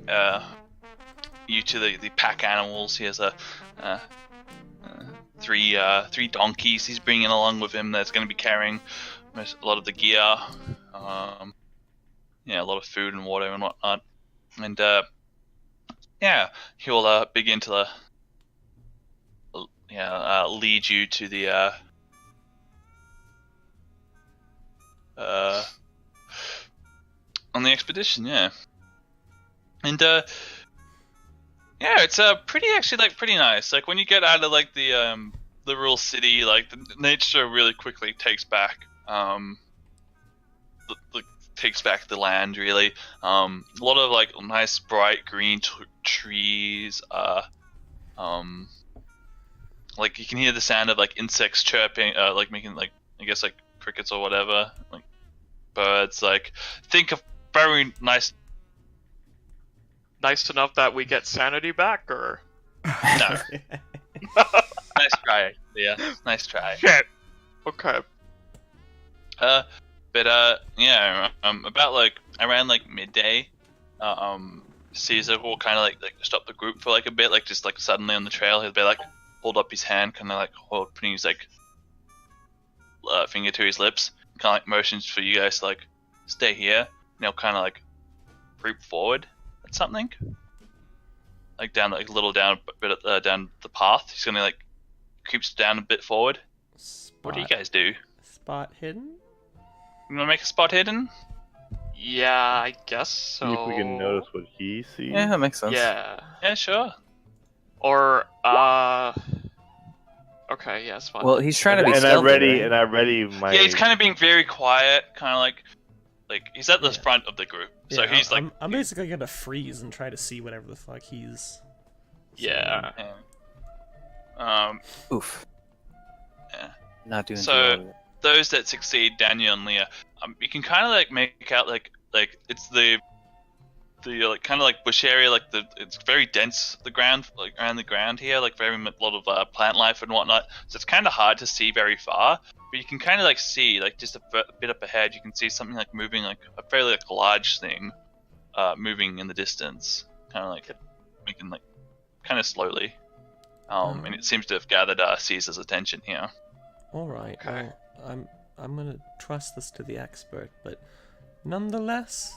to the pack animals. He has three donkeys he's bringing along with him that's going to be carrying a lot of the gear. Yeah, a lot of food and water and whatnot. And yeah, he will begin to lead you to the on the expedition, yeah. And it's pretty nice. Like when you get out of like the real city, like the nature really quickly takes back the land really. A lot of like nice bright green trees. Like you can hear the sound of like insects chirping, like making like I guess like crickets or whatever, like birds. Like think of very nice. Nice enough that we get sanity back, or No. Nice try, yeah. Nice try. shit. Okay. About like around like midday, Caesar will kind of like stop the group for like a bit, like just like suddenly on the trail he'll be like hold up his hand, kind of like putting his like finger to his lips, kind of like motions for you guys to like stay here, and he'll kind of like creep forward at something, like down like a little down a bit down the path. He's gonna like creeps down a bit forward. What do you guys do? Spot hidden? You wanna make a spot hidden? Yeah, I guess so. See if we can notice what he sees. Yeah, that makes sense. Yeah. Yeah, sure. Or okay, yeah, it's fine. Well, he's trying to be And I stealthy, ready, right? and I ready my. Yeah, he's kind of being very quiet, kind of like he's at the Yeah. front of the group, so Yeah, he's like, I'm basically gonna freeze and try to see whatever the fuck he's. yeah. Oof. Yeah. Not doing So- too well. Those that succeed, Daniel and Leah, you can kind of like make out like it's the like kind of like bush area, like it's very dense, the ground like around the ground here, like very lot of plant life and whatnot. So it's kind of hard to see very far, but you can kind of like see like just a bit up ahead. You can see something like moving, like a fairly like large thing, moving in the distance, kind of like making like kind of slowly. And it seems to have gathered Caesar's attention here. All right. Okay. Well, I'm gonna trust this to the expert, but nonetheless,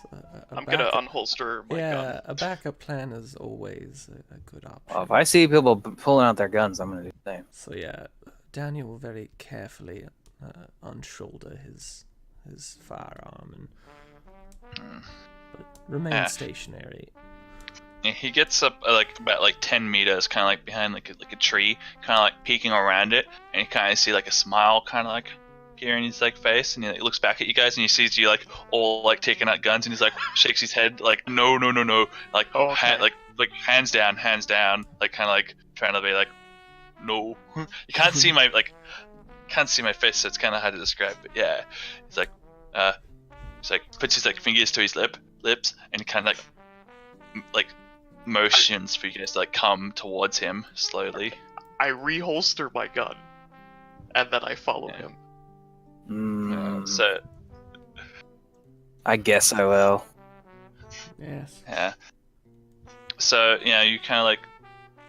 I'm gonna unholster my yeah, gun. a backup plan is always a good option. Well, if I see people pulling out their guns, I'm gonna do the same. So yeah, Daniel will very carefully unshoulder his firearm and but remain stationary. Yeah, he gets up like about like 10 meters, kind of like behind like a tree, kind of like peeking around it, and you kind of see like a smile, kind of like here in his like face, and he like, looks back at you guys, and he sees you like all like taking out guns, and he's like shakes his head like no, like Okay. like hands down, like kind of like trying to be like no. You can't see my face, so it's kind of hard to describe, but yeah, it's like puts his like fingers to his lips, and he kind of like motions for you guys to like come towards him slowly. I reholster my gun, and then I follow Yeah. him. So I guess I will. Yes. yeah, so you kind of like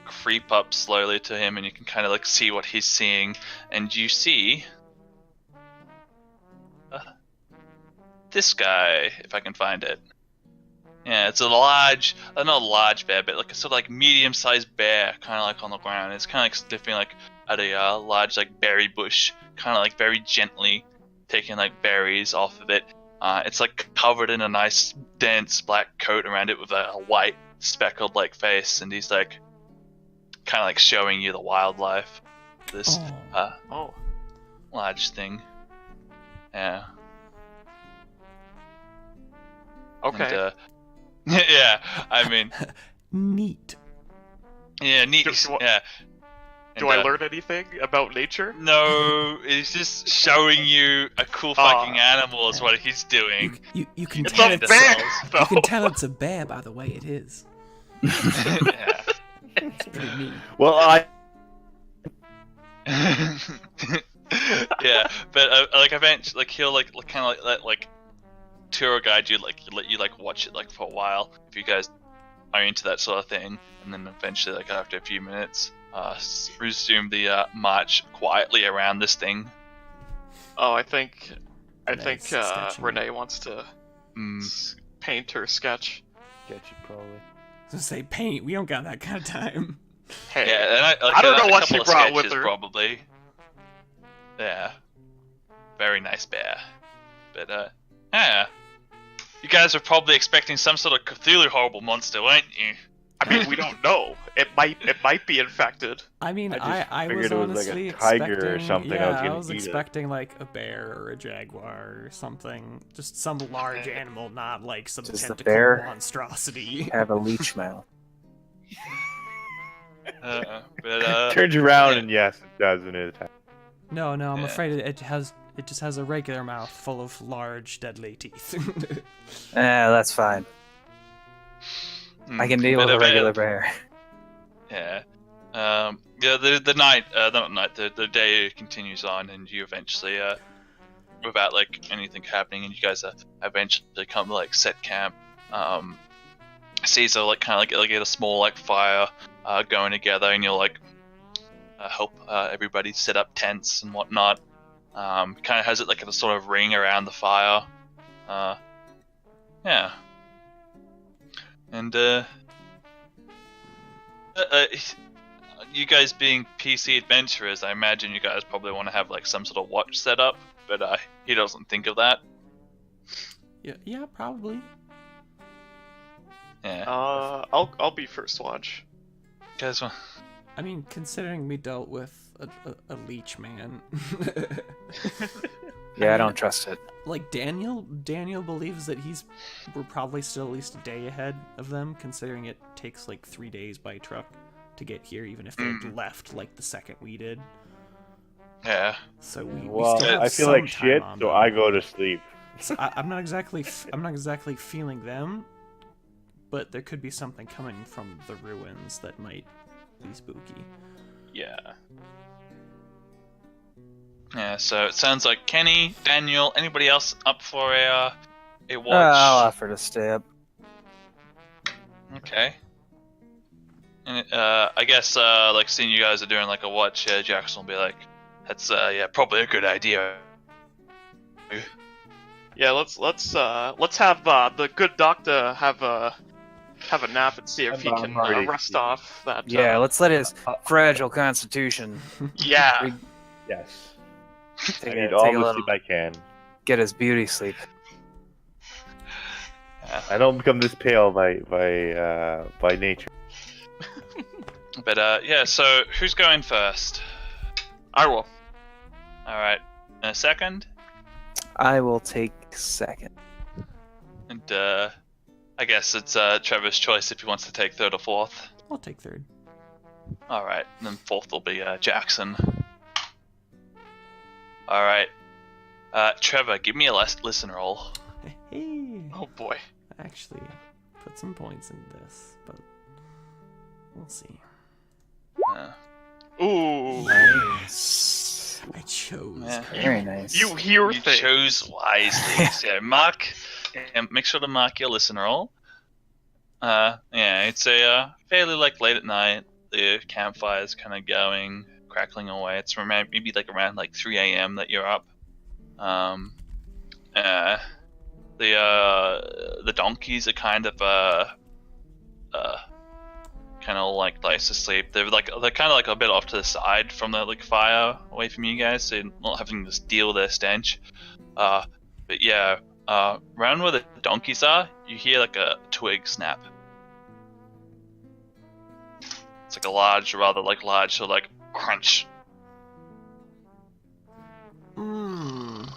creep up slowly to him, and you can kind of like see what he's seeing, and you see this guy, if I can find it. Yeah, it's a large, not a large bear, but like a sort of like medium-sized bear, kind of like on the ground. It's kind of like sniffing like at a large like berry bush, kind of like very gently taking like berries off of it. It's like covered in a nice dense black coat around it with a white speckled like face, and he's like kind of like showing you the wildlife. This Oh. large thing. Yeah. Okay. And, yeah, I mean, Neat. yeah, neat. Yeah. Do And, I learn anything about nature? No, he's just showing you a cool fucking animal is what he's doing. You can It's tell a it's bear, you can tell it's a bear by the way it is. Yeah. It's pretty neat. Well, I Yeah, but like eventually, like he'll like kind of let like tour guide you, like let you like watch it like for a while if you guys are into that sort of thing, and then eventually like after a few minutes, resume the march quietly around this thing. Oh, I think Nice sketching. Renee wants to paint her sketch. sketchy probably. So say paint. We don't got that kind of time. Hey, Yeah, and I don't know a what couple she of brought with sketches, her. probably. Yeah. Very nice bear. But, yeah. You guys are probably expecting some sort of Cthulhu horrible monster, weren't you? I mean, we don't know. It might be infected. I mean, I was figured it was like honestly a tiger or expecting, something. yeah, I was gonna eat expecting like a bear or a jaguar or something, just some large animal, not like some Does the tentacle bear monstrosity. Have a leech mouth. it. Turns around and yes, it does when it attacks. No, I'm Yeah. afraid it just has a regular mouth full of large, deadly teeth. That's fine. I can deal with a regular bear. Yeah. Yeah, the night, not night, the day continues on, and you eventually, without like anything happening, and you guys eventually come to like set camp. Caesar like kind of like get a small like fire going together, and you'll like help everybody set up tents and whatnot. Kind of has it like a sort of ring around the fire. Yeah. And you guys being PC adventurers, I imagine you guys probably want to have like some sort of watch set up, but he doesn't think of that. yeah, probably. Yeah. I'll be first watch. Guys, I mean, considering we dealt with a leech man. Yeah, I don't trust it. Like Daniel believes that we're probably still at least a day ahead of them, considering it takes like 3 days by truck to get here, even if they left like the second we did. yeah. So we Well, still have I feel some like time shit, on so them. I go to sleep. So I'm not exactly feeling them, but there could be something coming from the ruins that might be spooky. Yeah. Yeah, so it sounds like Kenny, Daniel, anybody else up for a watch? I'll offer to stay up. Okay. And I guess like seeing you guys are doing like a watch, Jackson will be like, "That's yeah, probably a good idea." Yeah, let's have the good doctor have a nap and see if he can rest off that. Yeah, let's let his fragile constitution Yeah. Yes. take I need a all the little, sleep I can. get his beauty sleep. I don't become this pale by nature. But yeah, so who's going first? I will. All right, a second, I will take second. and I guess it's Trevor's choice if he wants to take third or fourth. I'll take third. All right, and then fourth will be Jackson. All right, Trevor, give me a listen roll. Hey, Oh boy. actually, put some points in this, but we'll see. Ooh. Nice. I chose. Yeah. Very nice. You hear You things. chose wisely. So make sure to mark your listen roll. Yeah, it's a fairly like late at night. The campfire's kind of going, crackling away. It's maybe like around like 3 a.m. that you're up. The donkeys are kind of like place to sleep. They're kind of like a bit off to the side from the like fire, away from you guys, so you're not having to deal with their stench. But yeah, around where the donkeys are, you hear like a twig snap. It's like a rather large, sort of like crunch. Mm.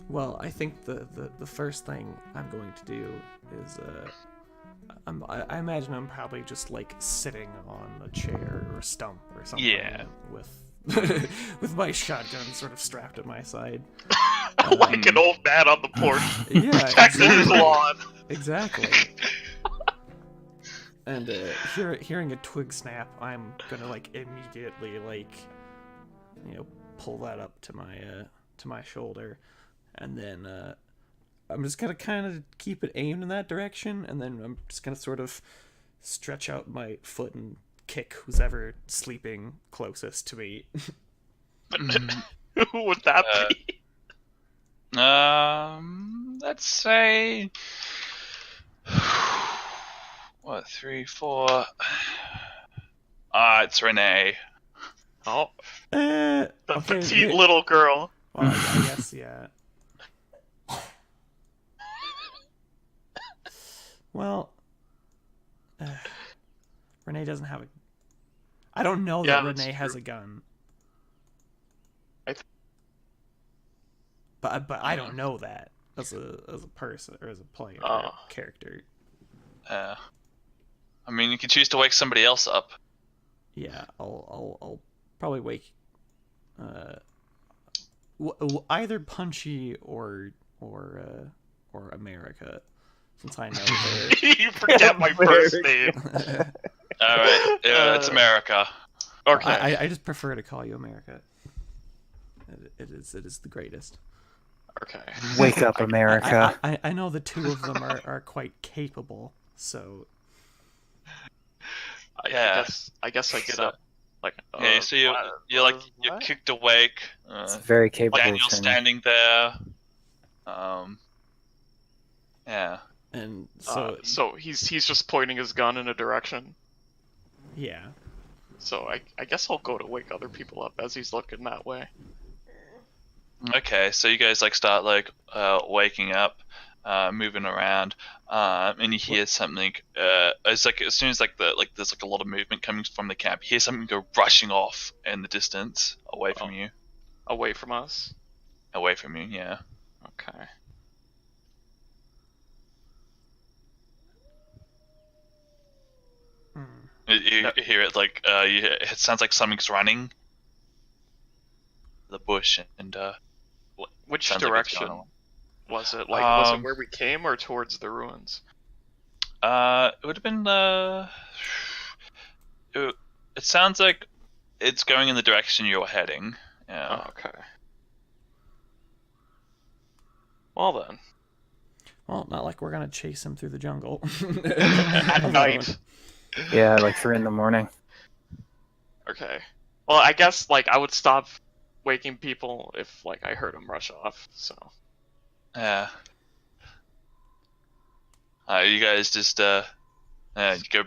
Well, I think the first thing I'm going to do is I imagine I'm probably just like sitting on a chair or a stump or something. Yeah. With with my shotgun sort of strapped at my side. Like an old man on the porch. Yeah, Protecting his lawn. Exactly. And hearing a twig snap, I'm gonna like immediately like, pull that up to my shoulder, and then I'm just gonna kind of keep it aimed in that direction, and then I'm just gonna sort of stretch out my foot and kick who's ever sleeping closest to me. Who would that be? Let's say What, 3, 4? It's Renee. Oh, The the petite little girl. Well, I guess, yeah. Well, Renee doesn't have a... I don't know that Renee has a gun. But I don't know that as a person or as a player or a character. I mean, you can choose to wake somebody else up. Yeah, I'll probably wake either Punchy or America, since I know they're... You forget my first name. All right, it's America. Okay. I just prefer to call you America. It is the greatest. Okay. Wake up, America. I know the two of them are quite capable, so... I guess I get up. Like, okay, so you're kicked awake. It's very capable. Daniel's standing there. Yeah. And so so he's just pointing his gun in a direction. Yeah. So I guess I'll go to wake other people up as he's looking that way. Okay, so you guys start waking up, moving around, and you hear something. It's as soon as there's a lot of movement coming from the camp, you hear something go rushing off in the distance, away from you. Away from us. Away from you, yeah. Okay. You hear it it sounds like something's running. The bush and Which sounds direction was it? Was it where we came or towards the ruins? It would have been it sounds like it's going in the direction you're heading. Yeah. Oh, okay. Well then. Well, not like we're gonna chase him through the jungle. At night. Yeah, like 3 in the morning. Okay. Well, I guess I would stop waking people if I heard them rush off. So. Yeah. You guys just go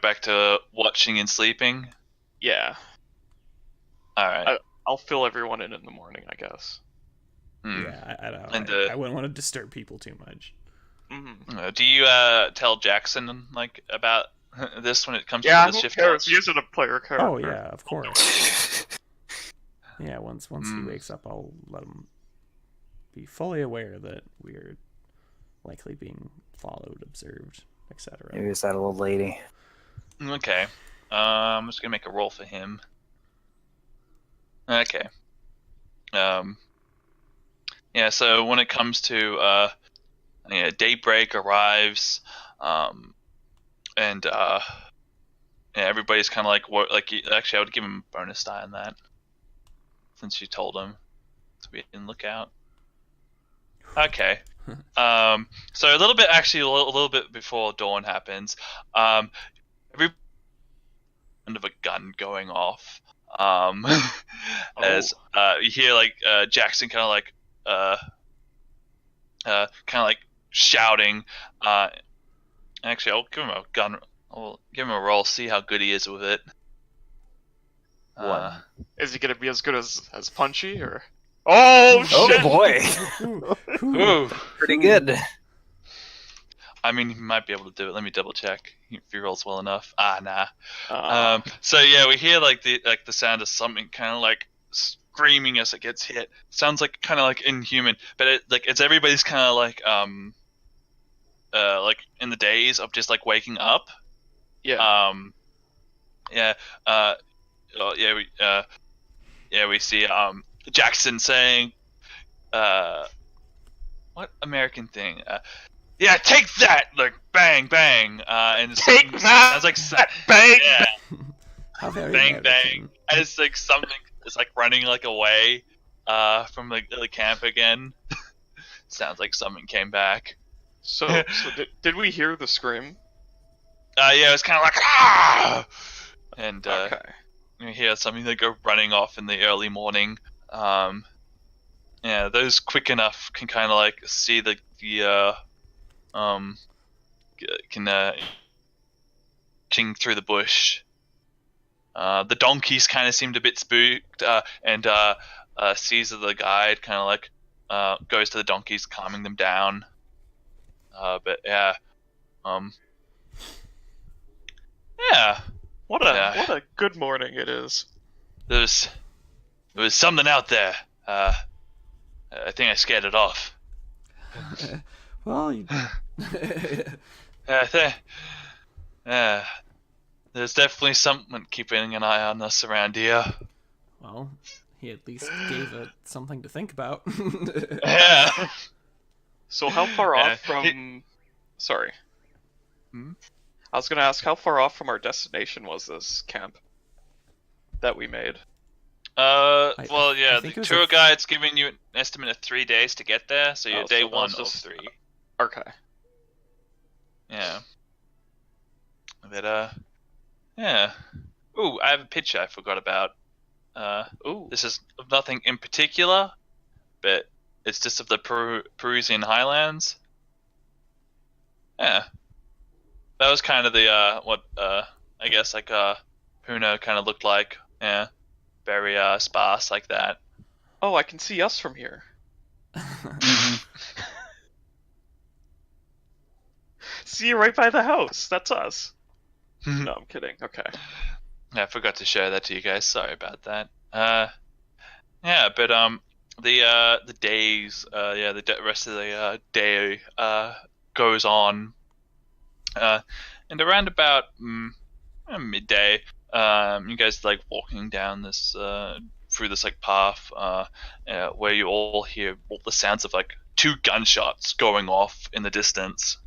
back to watching and sleeping. Yeah. All right. I'll fill everyone in the morning, I guess. Yeah, I don't. And, I wouldn't want to disturb people too much. Mm-hmm. Do you tell Jackson about this when it comes to the shift? Yeah, he isn't a player character. Oh yeah, of course. Yeah, once he wakes up, I'll let him be fully aware that we're likely being followed, observed, etc. Maybe it's that old lady. Okay. I'm just gonna make a roll for him. Okay. Yeah. So when it comes to daybreak arrives, and everybody's kind of actually I would give him a bonus die on that, since you told him to be in lookout. Okay. So a little bit before dawn happens, every end of a gun going off. As you hear Jackson kind of shouting. Actually, I'll give him a gun. I'll give him a roll, see how good he is with it. Is he gonna be as good as Punchy or? Oh shit! Oh boy! Ooh. Pretty good. I mean, he might be able to do it. Let me double check if he rolls well enough. Nah. So yeah, we hear the sound of something kind of screaming as it gets hit. Sounds kind of inhuman, but it's everybody's kind of in the daze of just waking up. Yeah. We see Jackson saying, what American thing? Yeah, take that! Bang, bang! And take that! Sounds bang! Yeah. How very bang, American. bang! And it's something is running away from the camp again. Sounds like something came back. So did we hear the scream? Yeah, it's kind of ah! And okay. you hear something go running off in the early morning. Yeah, those quick enough can kind of see the ching through the bush. The donkeys kind of seemed a bit spooked, and Caesar the guide kind of like goes to the donkeys, calming them down. But yeah, yeah. What a good morning it is. There was something out there. I think I scared it off. Well, you... There's definitely someone keeping an eye on us around here. Well, he at least gave it something to think about. Yeah. So how far off from... Sorry. Hmm? I was gonna ask, how far off from our destination was this camp that we made? Well, yeah, the think it was tour guide's giving you an estimate of 3 days to get there, so you're day so that one was of just- 3. Okay. Yeah. But, yeah. Ooh, I have a picture I forgot about. Ooh. This is of nothing in particular, but it's just of the Peruvian highlands. Yeah. That was kind of the, what, I guess, like, Puno kind of looked like. Yeah. Very, sparse like that. Oh, I can see us from here. See you right by the house. That's us. No, I'm kidding. Okay. Yeah, I forgot to share that to you guys. Sorry about that. Yeah, but the days, the rest of the day goes on, and around about midday, you guys like walking down this through this like path, where you all hear all the sounds of like 2 gunshots going off in the distance.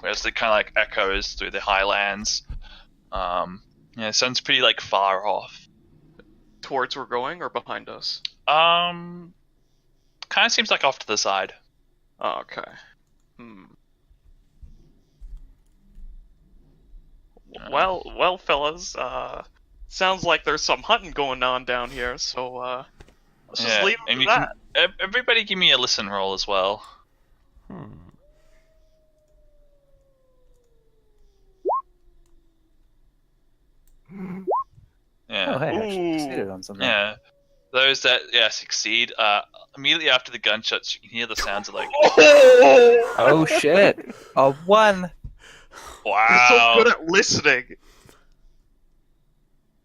As it kind of like echoes through the highlands. Yeah, it sounds pretty like far off. Towards we're going or behind us? Kind of seems like off to the side. Oh, okay. Well, fellas. Sounds like there's some hunting going on down here. So, let's just leave it at that. Everybody, give me a listen roll as well. Yeah. Oh, hey, I actually succeeded on something. Yeah. Those that succeed, immediately after the gunshots, you can hear the sounds of like. Oh shit! A 1. Wow. You're so good at listening.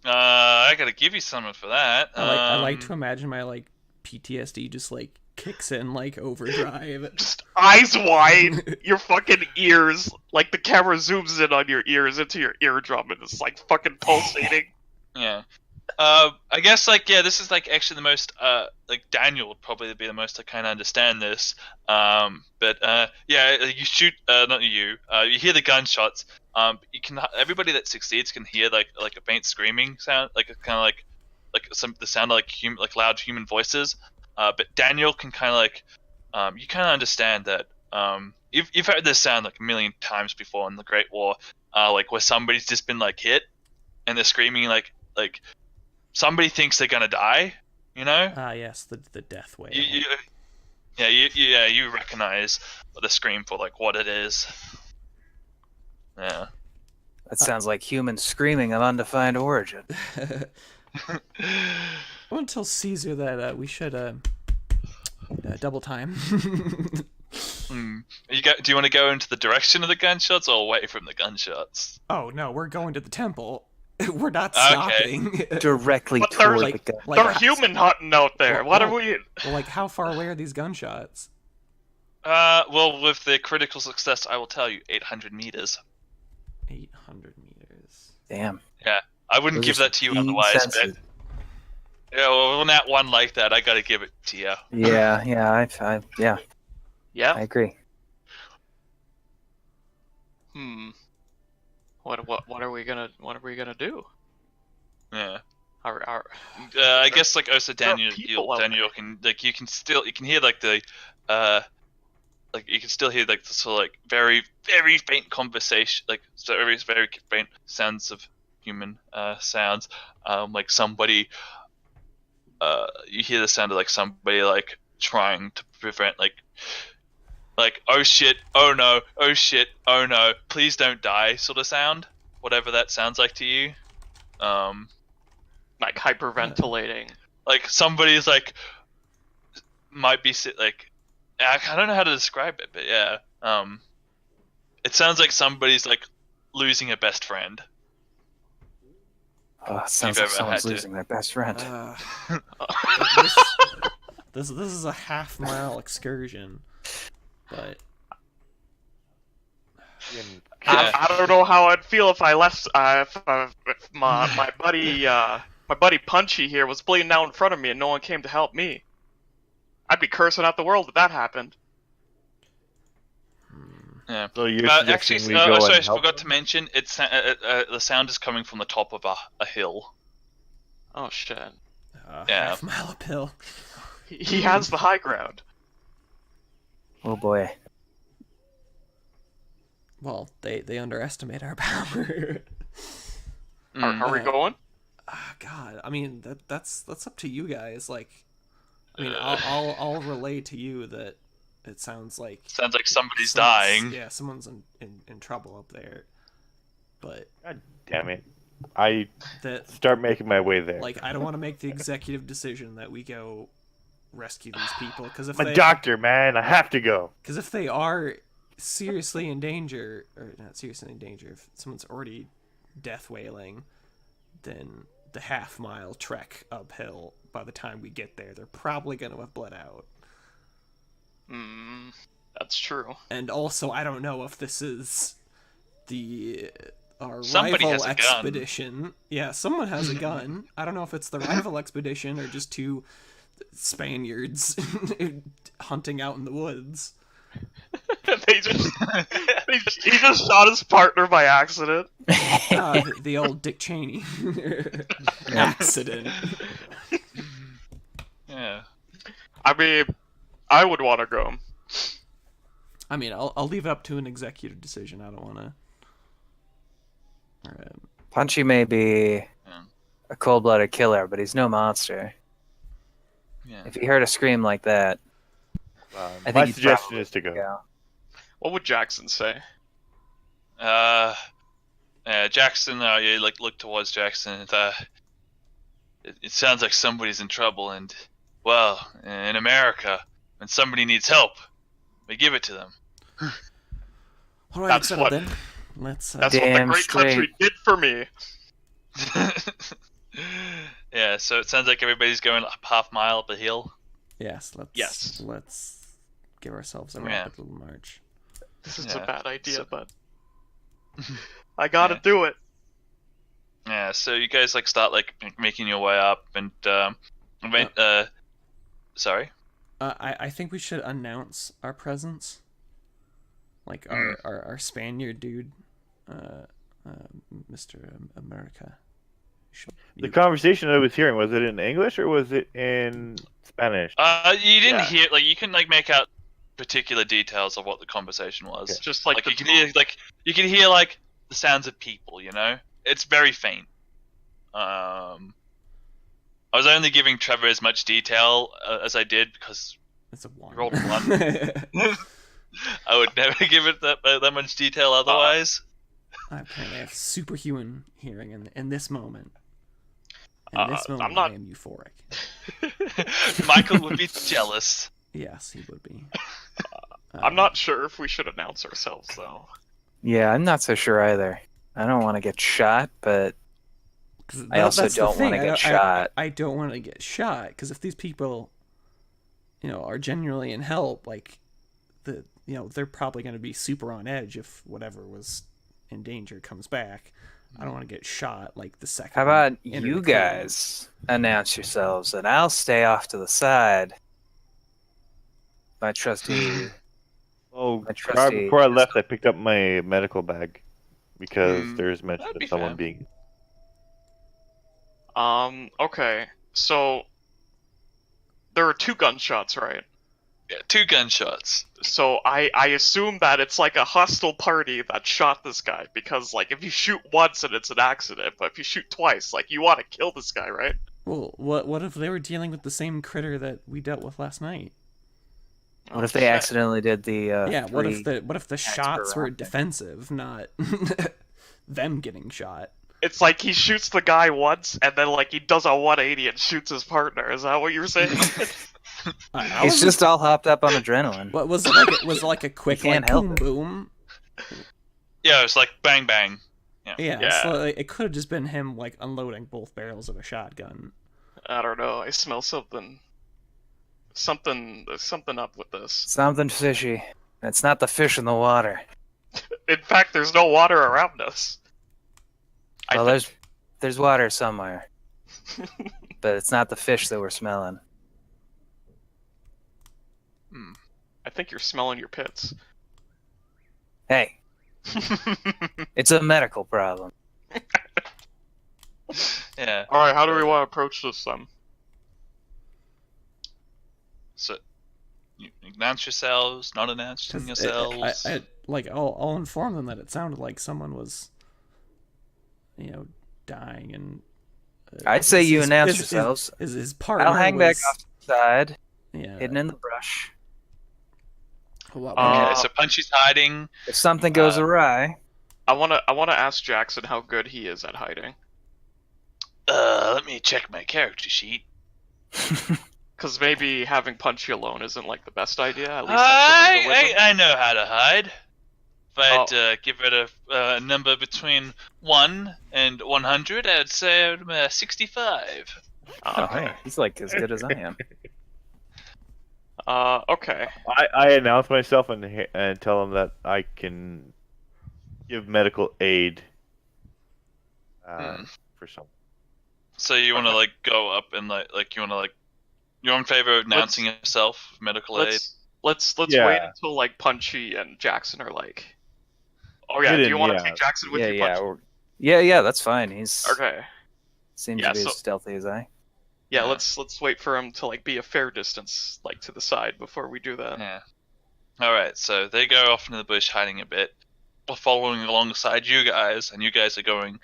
I gotta give you something for that. I like to imagine my like PTSD just like kicks in like overdrive. Just eyes wide, your fucking ears, like the camera zooms in on your ears into your eardrum and it's like fucking pulsating. Yeah. I guess like this is like actually the most like Daniel would probably be the most to kind of understand this. But yeah, you shoot not you. You hear the gunshots. You can everybody that succeeds can hear like a faint screaming sound, like kind of like the sound of like loud human voices. But Daniel can kind of like you kind of understand that you've heard this sound like a million times before in the Great War, like where somebody's just been like hit and they're screaming like somebody thinks they're gonna die, you know? Ah, yes, the death wail. You recognize the scream for like what it is. Yeah. That sounds like humans screaming of undefined origin. I want to tell Caesar that we should double time. Do you want to go into the direction of the gunshots or away from the gunshots? Oh no, we're going to the temple. We're not stopping. Directly But toward they're- the gun. They're human hunting out there. What are we? Well, like, how far away are these gunshots? Well, with the critical success, I will tell you, 800 meters. 800 meters. Damn. Yeah, I wouldn't Those give are that to you speed otherwise, sensitive. but yeah, well, when that one like that, I gotta give it to you. Yeah, Yeah. I agree. What are we gonna do? Yeah. Our I guess like also there are Daniel, people out Daniel can like you can hear like the like you can still hear like the sort of like very faint conversation, like very faint sounds of human sounds, like somebody you hear the sound of like somebody like trying to prevent like like oh shit, oh no, oh shit, oh no, please don't die sort of sound, whatever that sounds like to you. Like hyperventilating. Like somebody's like might be like I don't know how to describe it, but yeah, it sounds like somebody's like losing a best friend. Oh, it sounds like someone's losing their best friend. This is a half-mile excursion, but I don't know how I'd feel if I left. If my buddy Punchy here was bleeding out in front of me and no one came to help me. I'd be cursing out the world if that happened. Yeah. So you're actually, suggesting we go sorry, I and help forgot them? to mention the sound is coming from the top of a hill. Oh shit. Yeah. half-mile uphill. He has the high ground. Oh boy. Well, they underestimate our power. Are we going? God, I mean that's up to you guys. Like, I mean, I'll relay to you that it sounds like Somebody's dying. Yeah, someone's in trouble up there. But God damn it! I that start making my way there. like I don't want to make the executive decision that we go rescue these people because if I'm a doctor, man. I have to go. Because if they are seriously in danger, or not seriously in danger, if someone's already death wailing, then the half-mile trek uphill, by the time we get there, they're probably going to have bled out. That's true. And also, I don't know if this is our Somebody rival has a gun. expedition. Yeah, someone has a gun. I don't know if it's the rival expedition or just two Spaniards hunting out in the woods. he just shot his partner by accident. The old Dick Cheney accident. Yeah. I mean, I would want to go. I mean, I'll leave it up to an executive decision. I don't want to. Punchy may be a cold-blooded killer, but he's no monster. Yeah. If he heard a scream like that, I think My he'd suggestion probably is to go. What would Jackson say? Jackson, you look towards Jackson. It sounds like somebody's in trouble, and well, in America, when somebody needs help, we give it to them. All right, That's settle what- then. Let's. That's what the Damn great straight. country did for me. Yeah, so it sounds like everybody's going up half-mile up a hill. Yes. Let's give ourselves a rapid little march. This is Yeah. a bad idea, but I gotta do it. Yeah, so you guys start making your way up, and sorry. I think we should announce our presence. Like our Spaniard dude, Mr. America. The conversation I was hearing, was it in English or was it in Spanish? You didn't Yeah. hear you can make out particular details of what the conversation was. Okay. Just like the you can hear the sounds of people. It's very faint. I was only giving Trevor as much detail as I did because It's a one. you rolled a 1. I would never give it that much detail otherwise. I apparently have superhuman hearing in this moment. In this moment, I'm not- I am euphoric. Michael would be jealous. Yes, he would be. I'm not sure if we should announce ourselves, though. Yeah, I'm not so sure either. I don't want to get shot, but I also that's the don't want thing. to get shot. I don't want to get shot because if these people, are genuinely in help, they're probably going to be super on edge if whatever was in danger comes back. I don't want to get shot the second. How about we enter you the clearing. guys announce yourselves, and I'll stay off to the side. My trusty. Oh, My trusty- before I left, I picked up my medical bag because there's mention that'd be of someone fair. being. Okay. So there were 2 gunshots, right? Yeah, 2 gunshots. So I assume that it's a hostile party that shot this guy because if you shoot once and it's an accident, but if you shoot twice, you want to kill this guy, right? Well, what if they were dealing with the same critter that we dealt with last night? What if they accidentally did the? What if the shots were round? defensive, not them getting shot? It's like he shoots the guy once, and then like he does a 180 and shoots his partner. Is that what you were saying? He's just all hopped up on adrenaline. What was it like? It was like a quick like boom boom. Yeah, it's like bang bang. Yeah. So it could have just been him like unloading both barrels of a shotgun. I don't know. I smell something. There's something up with this. Something fishy. It's not the fish in the water. In fact, there's no water around us. Well, there's water somewhere, but it's not the fish that we're smelling. I think you're smelling your pits. Hey, it's a medical problem. Yeah. All right, how do we want to approach this then? So, you announce yourselves, not announcing yourselves. I'll inform them that it sounded like someone was, dying, and I'd say you announce yourselves. Is his partner? I'll hang back off to the side, yeah, hidden in the brush. Okay, so Punchy's hiding. If something goes awry, I wanna ask Jackson how good he is at hiding. Let me check my character sheet. Because maybe having Punchy alone isn't like the best idea. At least I know how to hide. If I'd give it a number between 1 and 100, I'd say I'm 65. Hey, he's like as good as I am. Okay. I announce myself and tell them that I can give medical aid for some. So you want to like go up and like you want to like you're in favor of announcing yourself medical aid. Let's wait until like Punchy and Jackson are like. Oh yeah, do you want to take Jackson with you, Punchy? Yeah, that's fine. He's okay. Seems to be as stealthy as I. Yeah, let's wait for him to like be a fair distance like to the side before we do that. Yeah. All right, so they go off into the bush hiding a bit, following alongside you guys, and you guys are going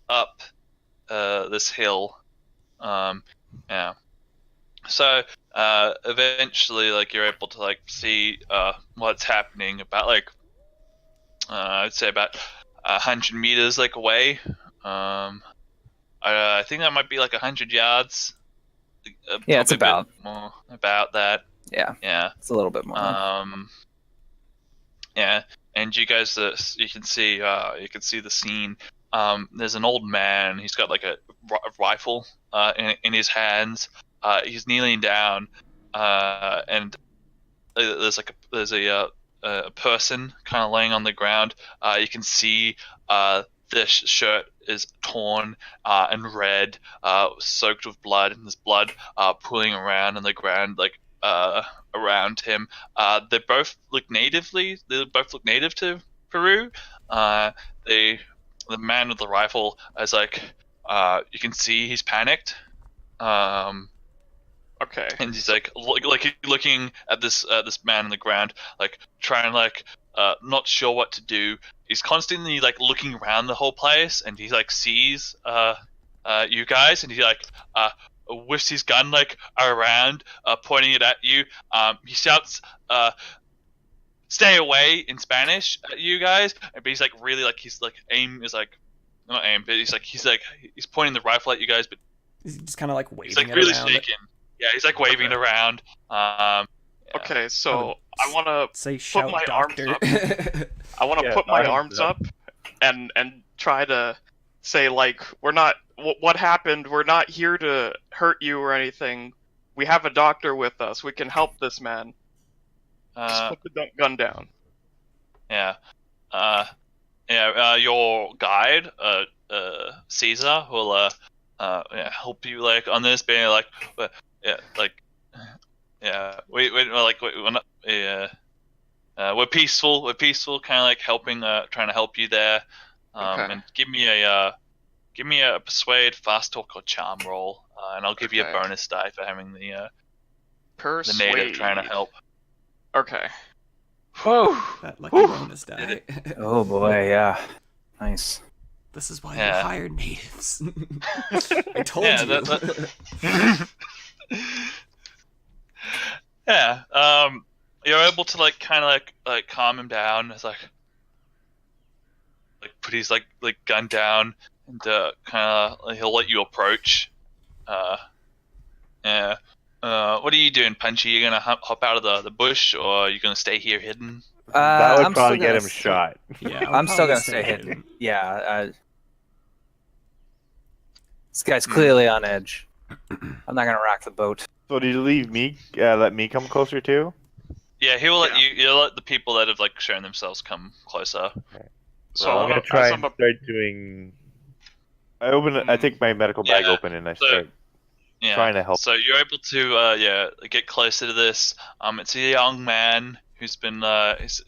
up this hill. Yeah. So eventually, like you're able to like see what's happening about like I'd say about 100 meters like away. I think that might be like 100 yards. Yeah, it's about more about that. Yeah, it's a little bit more. Yeah, and you guys, you can see the scene. There's an old man. He's got like a rifle in his hands. He's kneeling down, and there's a person kind of laying on the ground. You can see this shirt is torn and red, soaked with blood, and there's blood pooling around on the ground, like around him. They both look native to Peru. The man with the rifle is like, you can see he's panicked. Okay. And he's like looking at this man on the ground, like trying like not sure what to do. He's constantly like looking around the whole place, and he like sees you guys, and he like whiffs his gun like around, pointing it at you. He shouts, "Stay away" in Spanish at you guys, but he's like really like he's like aim is like not aim, but he's pointing the rifle at you guys, but he's just kind of like waving. He's like it really around. shaking. Yeah, he's like waving it around. Yeah. Okay, so I want to say put shout my doctor. arms up. I want to put my arms up and try to say like we're not. What happened? We're not here to hurt you or anything. We have a doctor with us. We can help this man. Just put the gun down. Yeah. Your guide, Caesar, will help you like on this, being like, we're peaceful. We're peaceful, kind of like helping, trying to help you there. And give me a persuade, fast talk, or charm roll, and I'll give you a bonus die for having the native trying to help. Okay. Whoa! That lucky bonus die. Oh boy, yeah. Nice. This is why you hired natives. I told you. Yeah. you're able to like kind of like calm him down. It's like put his like gun down and kind of he'll let you approach. Yeah. What are you doing, Punchy? You gonna hop out of the bush, or are you gonna stay here hidden? That would I'm probably still get gonna him shot. Yeah, I'm still gonna stay hidden. Yeah. This guy's clearly on edge. I'm not gonna rock the boat. So did you leave me? Let me come closer too? Yeah, he will let you. He'll let the people that have like shown themselves come closer. Okay. So I'm gonna try as and start doing. I take my medical bag open and I start trying to help. So you're able to get closer to this. It's a young man who's been his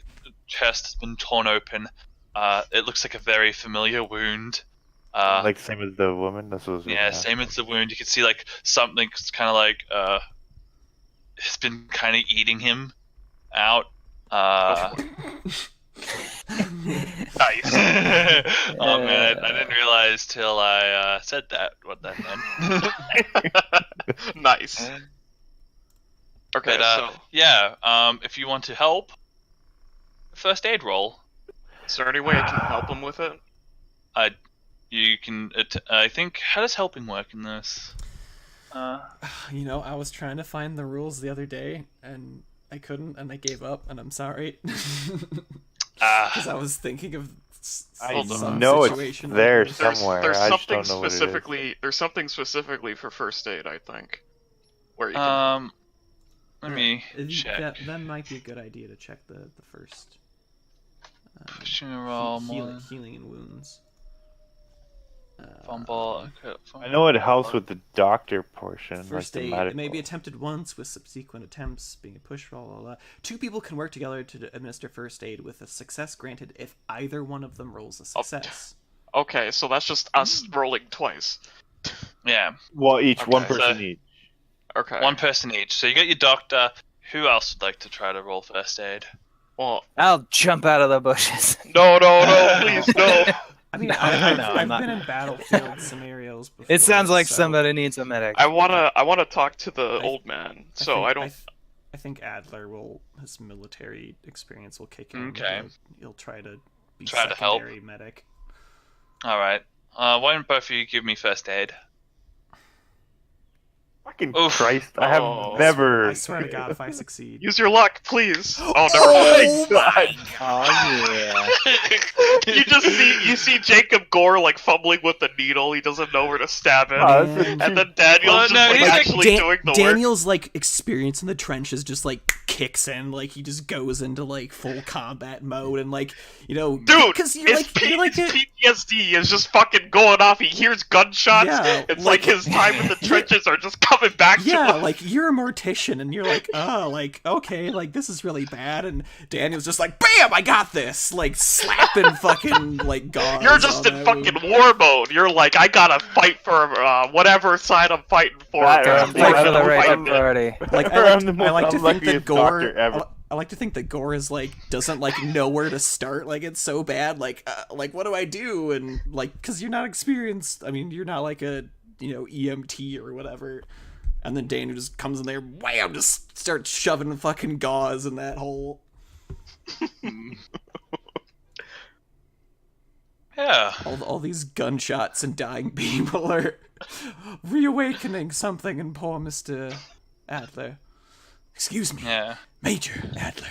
chest has been torn open. It looks like a very familiar wound. Like same as the woman. This was. Yeah, same as the wound. You can see like something's kind of like it's been kind of eating him out. Nice. Oh man, I didn't realize till I said that what that meant. Nice. Okay, But if you want to help, first aid roll. is there any way I can help him with it? You can. I think. How does helping work in this? You know, I was trying to find the rules the other day, and I couldn't, and I gave up, and I'm sorry. Because I was thinking of some know it's situation there like somewhere. There's I just something don't know what it is. specifically. There's something specifically for first aid, I think. Where you can. Let me I think check. that might be a good idea to check the first Roll healing and wounds. Fumble. I know it helps with the doctor portion. First like aid. the medical. It may be attempted once, with subsequent attempts being a push roll. Blah, blah. 2 people can work together to administer first aid, with a success granted if either one of them rolls a success. Okay, so that's just us rolling twice. Yeah. Well, one Okay. person each. Okay. One person each. So you got your doctor. Who else would like to try to roll first aid? Well, I'll jump out of the bushes. no, please, no. I mean, No, I've not. been in battlefield scenarios before. It sounds like so somebody needs a medic. I wanna talk to the old man. So I don't. I think Adler his military experience will kick in. Okay. He'll try to be Try to help. secondary medic. All right. Why don't both of you give me first aid? Fucking Oof. Christ! I have Oh. never. I swear to God, if I succeed. Use your luck, please. Oh, Oh never my mind. God! Oh yeah. You see Jacob Gore like fumbling with the needle. He doesn't know where to stab it. Man. And then Daniel's Well, no, just he's like actually doing the work. Daniel's like experience in the trenches just like kicks in, like he just goes into like full combat mode and like Dude, because you're his like PTSD is just fucking going off. He hears gunshots. Yeah, It's like his time in the trenches are just coming back to yeah, him. like you're a mortician and you're like, oh, like okay, like this is really bad, and Daniel's just like, bam, I got this, like slapping fucking like gauze. You're just on in that fucking war mode. You're like, I gotta fight for whatever side I'm fighting for. Right, There's right. a Fight fight for the I'm right fighting in. party. Like I'm the I most like to think that unluckiest Gore. doctor ever. I like to think that Gore is like doesn't like know where to start. Like it's so bad. Like what do I do? And like because you're not experienced. I mean, you're not like a EMT or whatever. And then Daniel just comes in there, wham, just starts shoving fucking gauze in that hole. Yeah. All these gunshots and dying people are reawakening something in poor Mr. Adler. Excuse me, Yeah. Major Adler.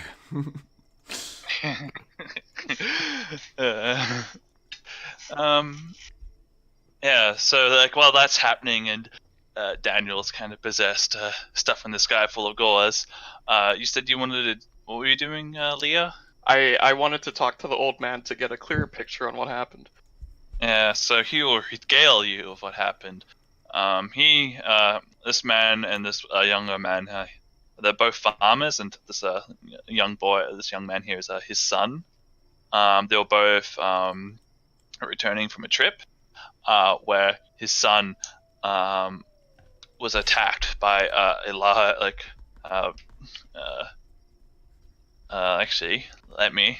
Yeah, so like while that's happening and Daniel's kind of possessed, stuffing this guy full of gauze, you said you wanted to. What were you doing, Leah? I wanted to talk to the old man to get a clearer picture on what happened. Yeah, so he'll regale you of what happened. This man and this younger man, they're both farmers, and this young man here is his son. They were both returning from a trip where his son was attacked by actually, let me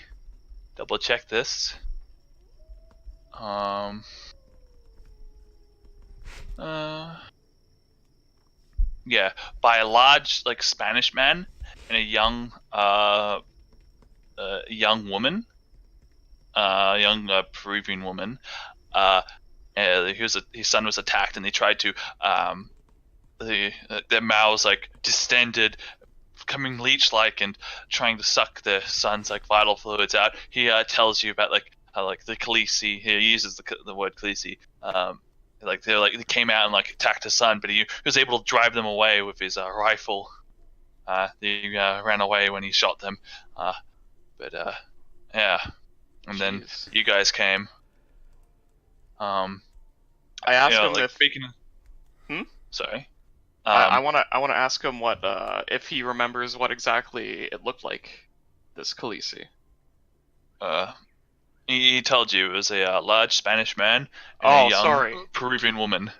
double check this. Yeah, by a large like Spanish man and a young woman, young Peruvian woman. His son was attacked, and they tried to their mouths like distended, becoming leech-like, and trying to suck their son's like vital fluids out. He tells you about like how like the Khaleesi. He uses the word Khaleesi. They came out and like attacked his son, but he was able to drive them away with his rifle. They ran away when he shot them. Yeah. And then you guys came. I asked him like, if. Speaking. Sorry. I want to ask him what if he remembers what exactly it looked like. This Khaleesi. He told you it was a large Spanish man and a young Peruvian woman.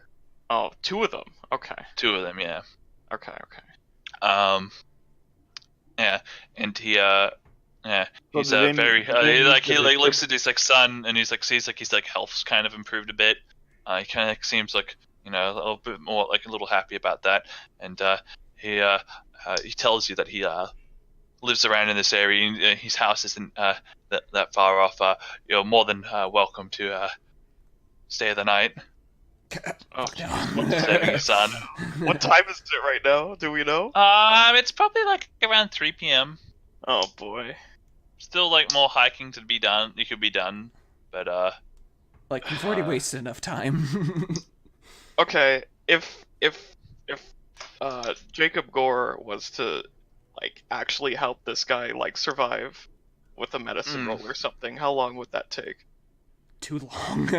Oh, two of them. Okay. Two of them, yeah. Okay. Yeah, and he he's very he looks at his like son, and he's like sees like his like health's kind of improved a bit. He kind of seems like a little bit more like a little happy about that, and he tells you that he lives around in this area. And, his house isn't that far off. You're more than welcome to stay the night. Oh, son. What time is it right now? Do we know? It's probably like around 3 p.m. Oh boy. Still like more hiking to be done. It could be done, but like we've already wasted enough time. Okay, if Jacob Gore was to like actually help this guy like survive with a medicine roll or something, how long would that take? Too long.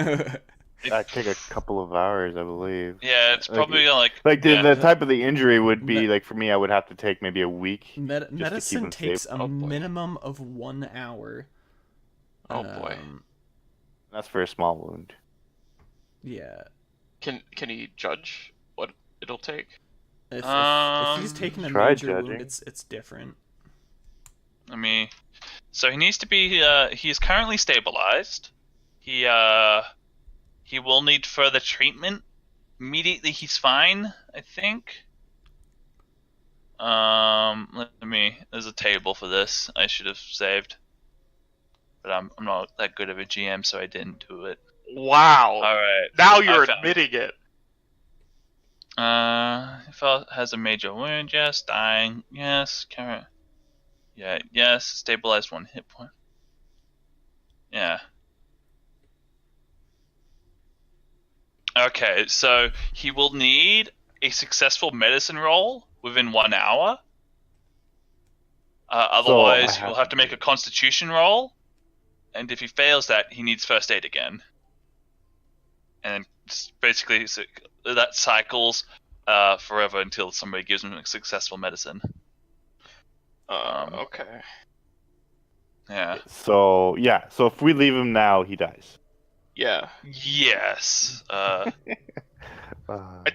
That'd take a couple of hours, I believe. Yeah, it's probably the type of the injury would be like for me. I would have to take maybe a week. Medicine takes a minimum of 1 hour. Oh boy. That's for a small wound. Yeah. Can he judge what it'll take? If he's taking a major wound, it's different. I mean, so he needs to be. He is currently stabilized. He will need further treatment. Immediately, he's fine, I think. There's a table for this. I should have saved, but I'm not that good of a GM, so I didn't do it. Wow. All right. Now you're admitting it. Has a major wound. Yes. Dying. Yes. Yeah. Yes. Stabilized 1 hit point. Yeah. Okay, so he will need a successful medicine roll within 1 hour. Otherwise, he'll have to make a constitution roll. And if he fails that, he needs first aid again. And basically, that cycles forever until somebody gives him a successful medicine. Okay. Yeah. So if we leave him now, he dies. Yeah. Yes. I'd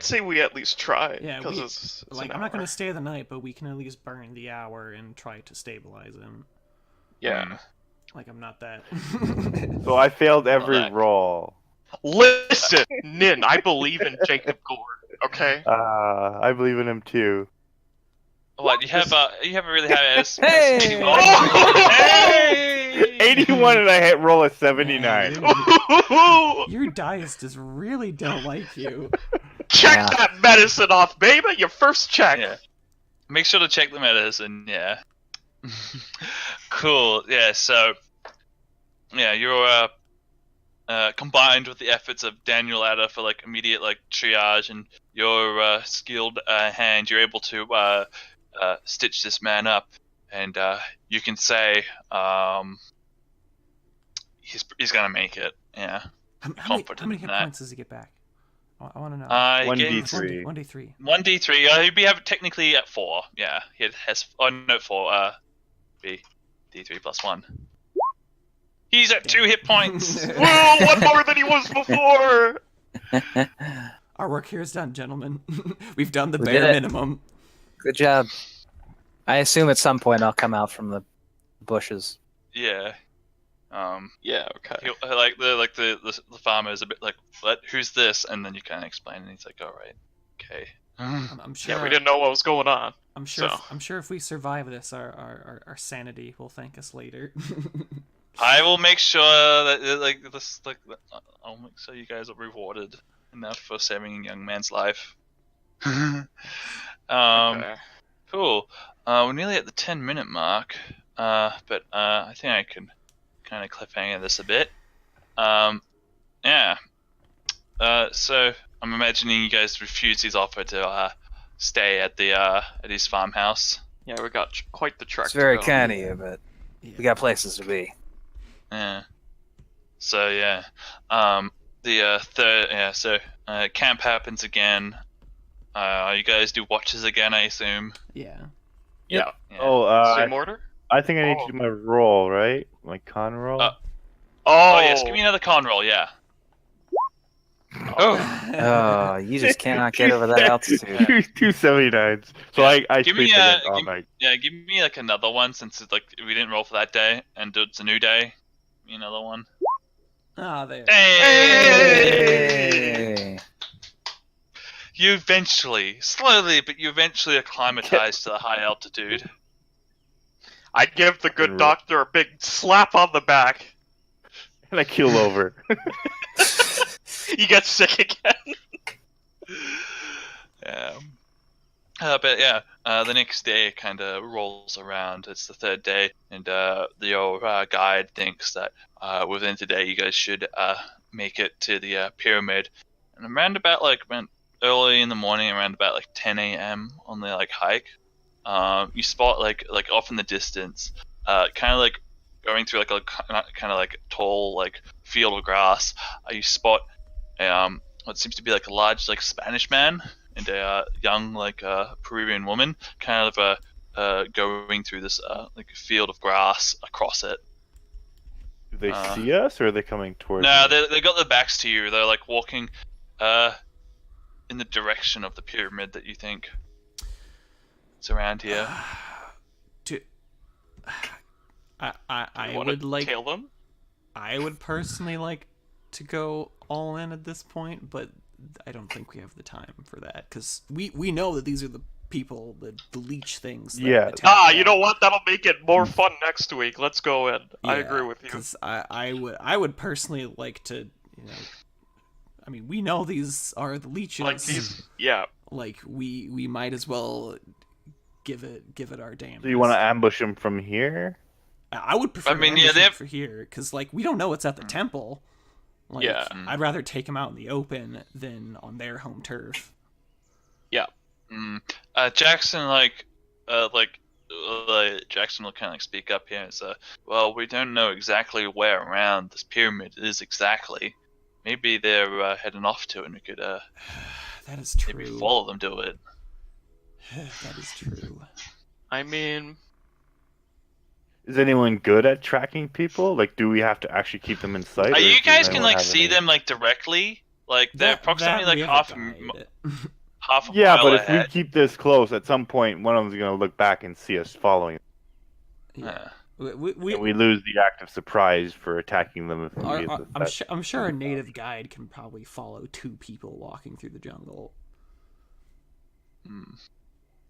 say we at least try. Yeah, it's I'm not going to stay the night, but we can at least burn the hour and try to stabilize him. Yeah. Like, I'm not that. So I failed every roll. Listen, Nin, I believe in Jacob Gore, okay? I believe in him too. What, you have a really high ass. Hey! Hey! 81 and I hit roll a 79. Your dice just really don't like you. Check that medicine off, baby! Your first check! Yeah. Make sure to check the medicine, yeah. Cool, yeah, so... Yeah, you're, combined with the efforts of Daniel Adder for, like, immediate, like, triage and your, skilled, hand, you're able to, stitch this man up, and you can say he's gonna make it. Yeah. How many hit points does he get back? I want to know. 1d3. 1d3. 1d3. He'd be technically at 4. Yeah. He has 4. D3 plus 1. He's at 2 hit points. Whoa! 1 more than he was before. Our work here is done, gentlemen. We've done the bare minimum. Good job. I assume at some point I'll come out from the bushes. Yeah. Yeah. Okay. The farmer is a bit like, what? Who's this? And then you kind of explain, and he's like, all right, okay. I'm sure. Yeah, we didn't know what was going on. I'm sure if we survive this, our sanity will thank us later. I will make sure that I'll make sure you guys are rewarded enough for saving a young man's life. Okay. Cool. We're nearly at the 10-minute mark. But I think I can kind of cliffhanger this a bit. Yeah. So I'm imagining you guys refuse his offer to stay at his farmhouse. Yeah, we got quite the trek. It's very to go. kind of you, but we got places to be. Yeah. So yeah. The third. Yeah. So camp happens again. You guys do watches again, I assume. Yeah. Yeah. Yeah. Oh, Same order. I think I need to do my roll, right? My con roll. Oh yes. Give me another con roll. Yeah. Oh, you just cannot get over that altitude. 279s. So Yeah. I Give sleep me again all night. Yeah. Give me like another one since it's like we didn't roll for that day and it's a new day. Give me another one. Ah, there. Hey! You eventually, slowly, but you eventually acclimatize to the high altitude. I give the good doctor a big slap on the back. And I keel over. You get sick again. Yeah. But yeah, the next day kind of rolls around. It's the third day, and your guide thinks that within today you guys should make it to the pyramid. And around about early in the morning, around about 10 a.m. on the hike, you spot like off in the distance, kind of going through a kind of tall field of grass. You spot what seems to be a large Spanish man and a young Peruvian woman kind of going through this field of grass across it. Do they see us, or are they coming towards No, us? they got their backs to you. They're walking in the direction of the pyramid that you think is around here. I would tail them. I would personally like to go all in at this point, but I don't think we have the time for that because we know that these are the people, the leech things. That Yeah. You know what? That'll make it more fun next week. Let's go in. I agree with you. Because I would personally like to, I mean, we know these are the leeches. Yeah. We might as well give it our damn. So you want to ambush them from here? I would prefer. For here because we don't know what's at the temple. I'd rather take them out in the open than on their home turf. Yeah. Jackson Jackson will kind of speak up here and say, well, we don't know exactly where around this pyramid is exactly. Maybe they're heading off to it and we could that is true. Maybe follow them to it. That is true. I mean, is anyone good at tracking people? Do we have to actually keep them in sight? You guys can see them directly. They're approximately half a yeah, mile but ahead. if we keep this close, at some point one of them's gonna look back and see us following. Yeah. We lose the act of surprise for attacking them. If I'm sure a native guide can probably follow two people walking through the jungle.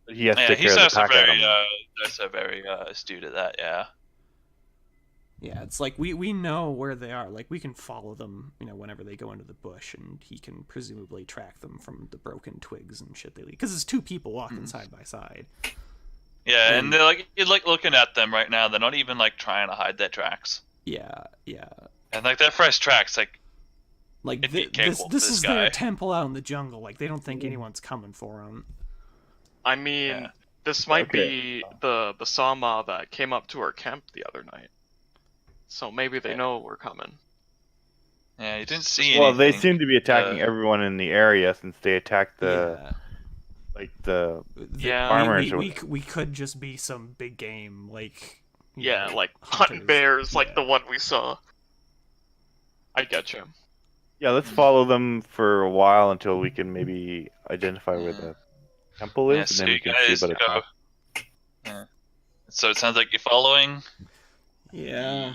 He has to take care of the pack animal. He's also very astute at that. Yeah. Yeah, it's we know where they are. We can follow them, whenever they go into the bush, and he can presumably track them from the broken twigs and shit they leave. Because it's two people walking side by side. Yeah, and they're you're looking at them right now. They're not even trying to hide their tracks. Yeah. And their fresh tracks, this is their temple out in the jungle. They don't think anyone's coming for them. I mean, this might be the Sama that came up to our camp the other night. So maybe they know we're coming. Yeah, you didn't see anything. Well, they seem to be attacking everyone in the area since they attacked the farmers. We could just be some big game, hunting bears, the one we saw. I get you. Yeah, let's follow them for a while until we can maybe identify where the temple is, so and then we can see about it. Yeah. So it sounds like you're following. Yeah.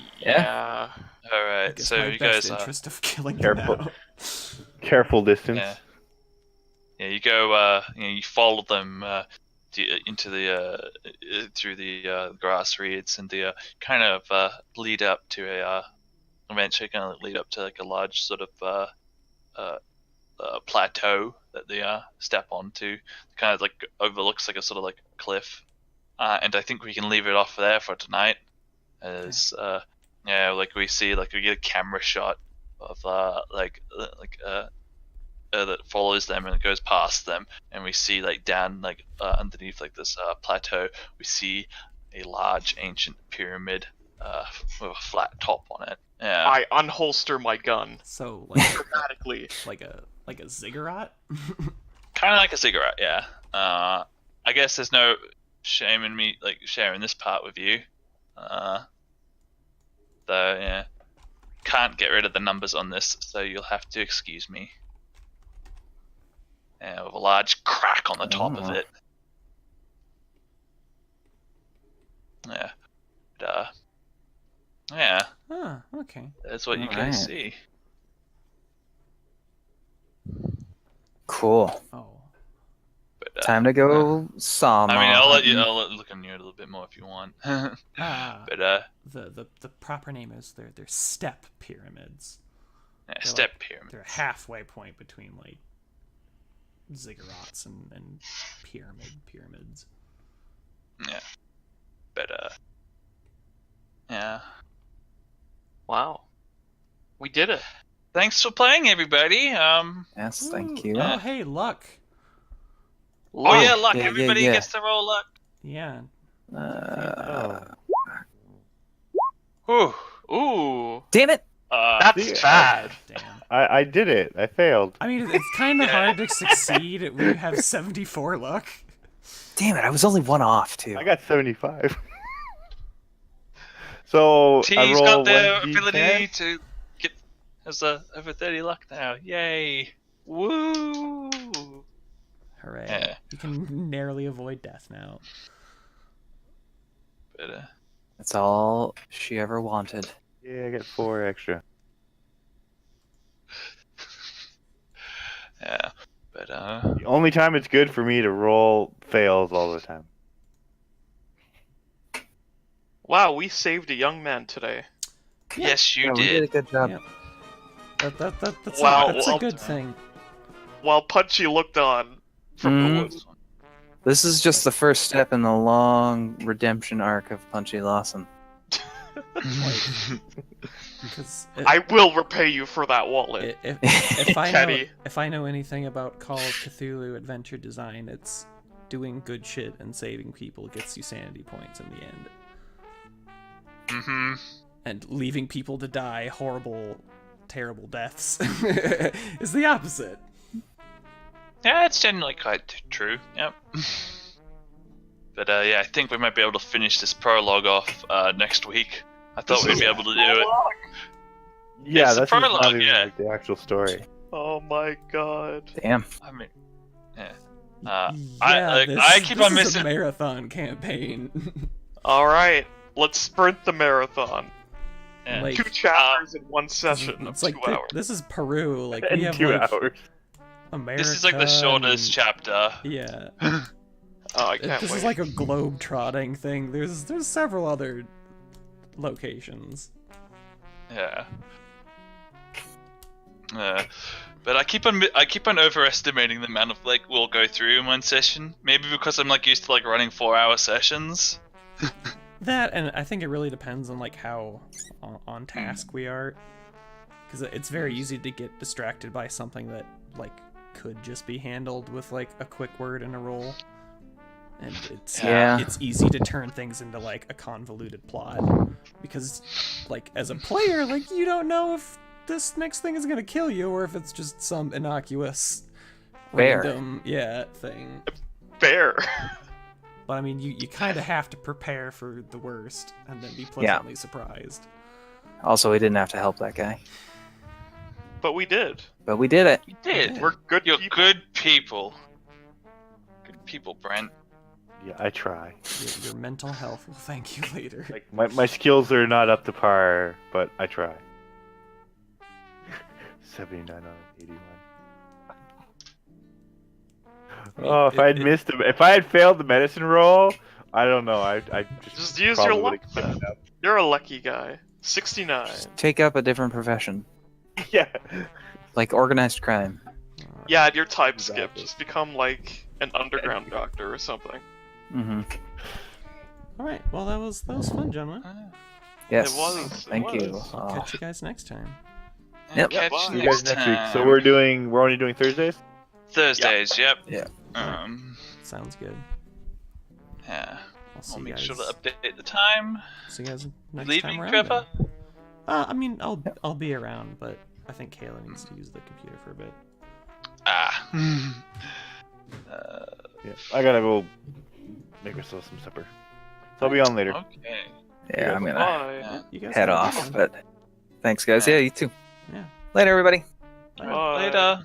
All right. So you guys interest of killing careful distance. Yeah, you go. You follow them into the through the grass reeds, and the kind of lead up to eventually kind of lead up to like a large sort of plateau that they step onto. Kind of like overlooks like a sort of like cliff, and I think we can leave it off there for tonight. As yeah, like we get a camera shot of that follows them and it goes past them, and we see like down like underneath like this plateau, we see a large ancient pyramid with a flat top on it. Yeah. I unholster my gun. So like dramatically, like a ziggurat. Kind of like a cigarette, yeah. I guess there's no shame in me like sharing this part with you. Though, yeah, can't get rid of the numbers on this, so you'll have to excuse me. Yeah, with a large crack on the top of it. Yeah. But, yeah. Ah, okay. That's what you can see. Cool. Oh. But, Time to go saw. I mean, I'll let look on you a little bit more if you want. But the proper name is they're step pyramids. Yeah, step pyramids. They're a halfway point between like ziggurats and pyramids. Yeah. But yeah. wow, we did it. Thanks for playing, everybody. Yes, thank you. Oh, hey, luck. Oh yeah, luck. Yeah, Everybody yeah. gets to roll luck. Yeah. Ooh. Damn it! That's bad. Damn. I did it. I failed. I mean, it's kind of hard to succeed when you have 74 luck. Damn it! I was only one off too. I got 75. So T's I roll got the 1d10. ability to get over 30 luck now. Yay! Woo! Hooray. Yeah. You can narrowly avoid death now. But That's all she ever wanted. Yeah, I got 4 extra. yeah. But The only time it's good for me to roll fails all the time. Wow, we saved a young man today. yes, you Yeah, we did a did. good job. Yeah. That's, Wow, that's well a good done. thing. While Punchy looked on from the Mhm. woods. This is just the first step in the long redemption arc of Punchy Lawson. Because I will repay you for that wallet. if I know Kenny. if I know anything about Call of Cthulhu adventure design, it's doing good shit and saving people gets you sanity points in the end. Mm-hmm. And leaving people to die horrible, terrible deaths is the opposite. Yeah, it's generally quite true. Yep. But yeah, I think we might be able to finish this prologue off next week. I thought we'd be able to do it. Yeah, It's a that's just prologue, not even yeah. like the actual story. Oh my god. Damn. I mean, yeah. I keep on This missing. is a marathon campaign. Alright, let's sprint the marathon. Yeah. Like, 2 chapters in 1 session of it's like 2 hours. this is Peru. Like In we have 2 like hours. America. This is like the shortest and- chapter. Yeah. Oh, I can't This wait. is like a globe trotting thing. There's several other locations. Yeah. But I keep on overestimating the amount of like we'll go through in one session. Maybe because I'm like used to like running 4-hour sessions. That, and I think it really depends on like how on task we are, because it's very easy to get distracted by something that like could just be handled with like a quick word and a roll, and it's easy to turn things into like a convoluted plot, because like as a player, like you don't know if this next thing is gonna kill you or if it's just some innocuous Bear. random thing. Fair. But I mean, you kind of have to prepare for the worst and then be pleasantly surprised. Also, we didn't have to help that guy, But we did. but we did it. You did. We're good You're people. good people. Good people, Brent. Yeah, I try. Your mental health will thank you later. Like my skills are not up to par, but I try. 79 out of 81. Oh, if if I had failed the medicine roll, I don't know. I Just use probably your luck, would've given man. up. You're a lucky guy. 69. Take up a different profession, Yeah. like organized crime. Yeah, your type skip. Exactly. Just become like an underground doctor or something. Mm-hmm. All right. Well, that was fun, gentlemen. Yes. It was. Thank you. I'll catch you guys next time. Yep. Catch bye. you See you guys next next week. time. So we're only doing Thursdays. Thursdays. Yep. Yeah. Sounds good. Yeah. I'll see I'll you make guys. sure to update the time. See you guys next Leaving, time around. Trevor? then. I mean, I'll be around, but I think Kayla needs to use the computer for a bit. Ah. Yeah. I gotta go make myself some supper. So I'll be on later. Okay. Yeah, I'm gonna Bye. Yeah. You guys head have a good off, one. but thanks, guys. Yeah. Yeah, you too. Yeah. Later, everybody. Bye. Later.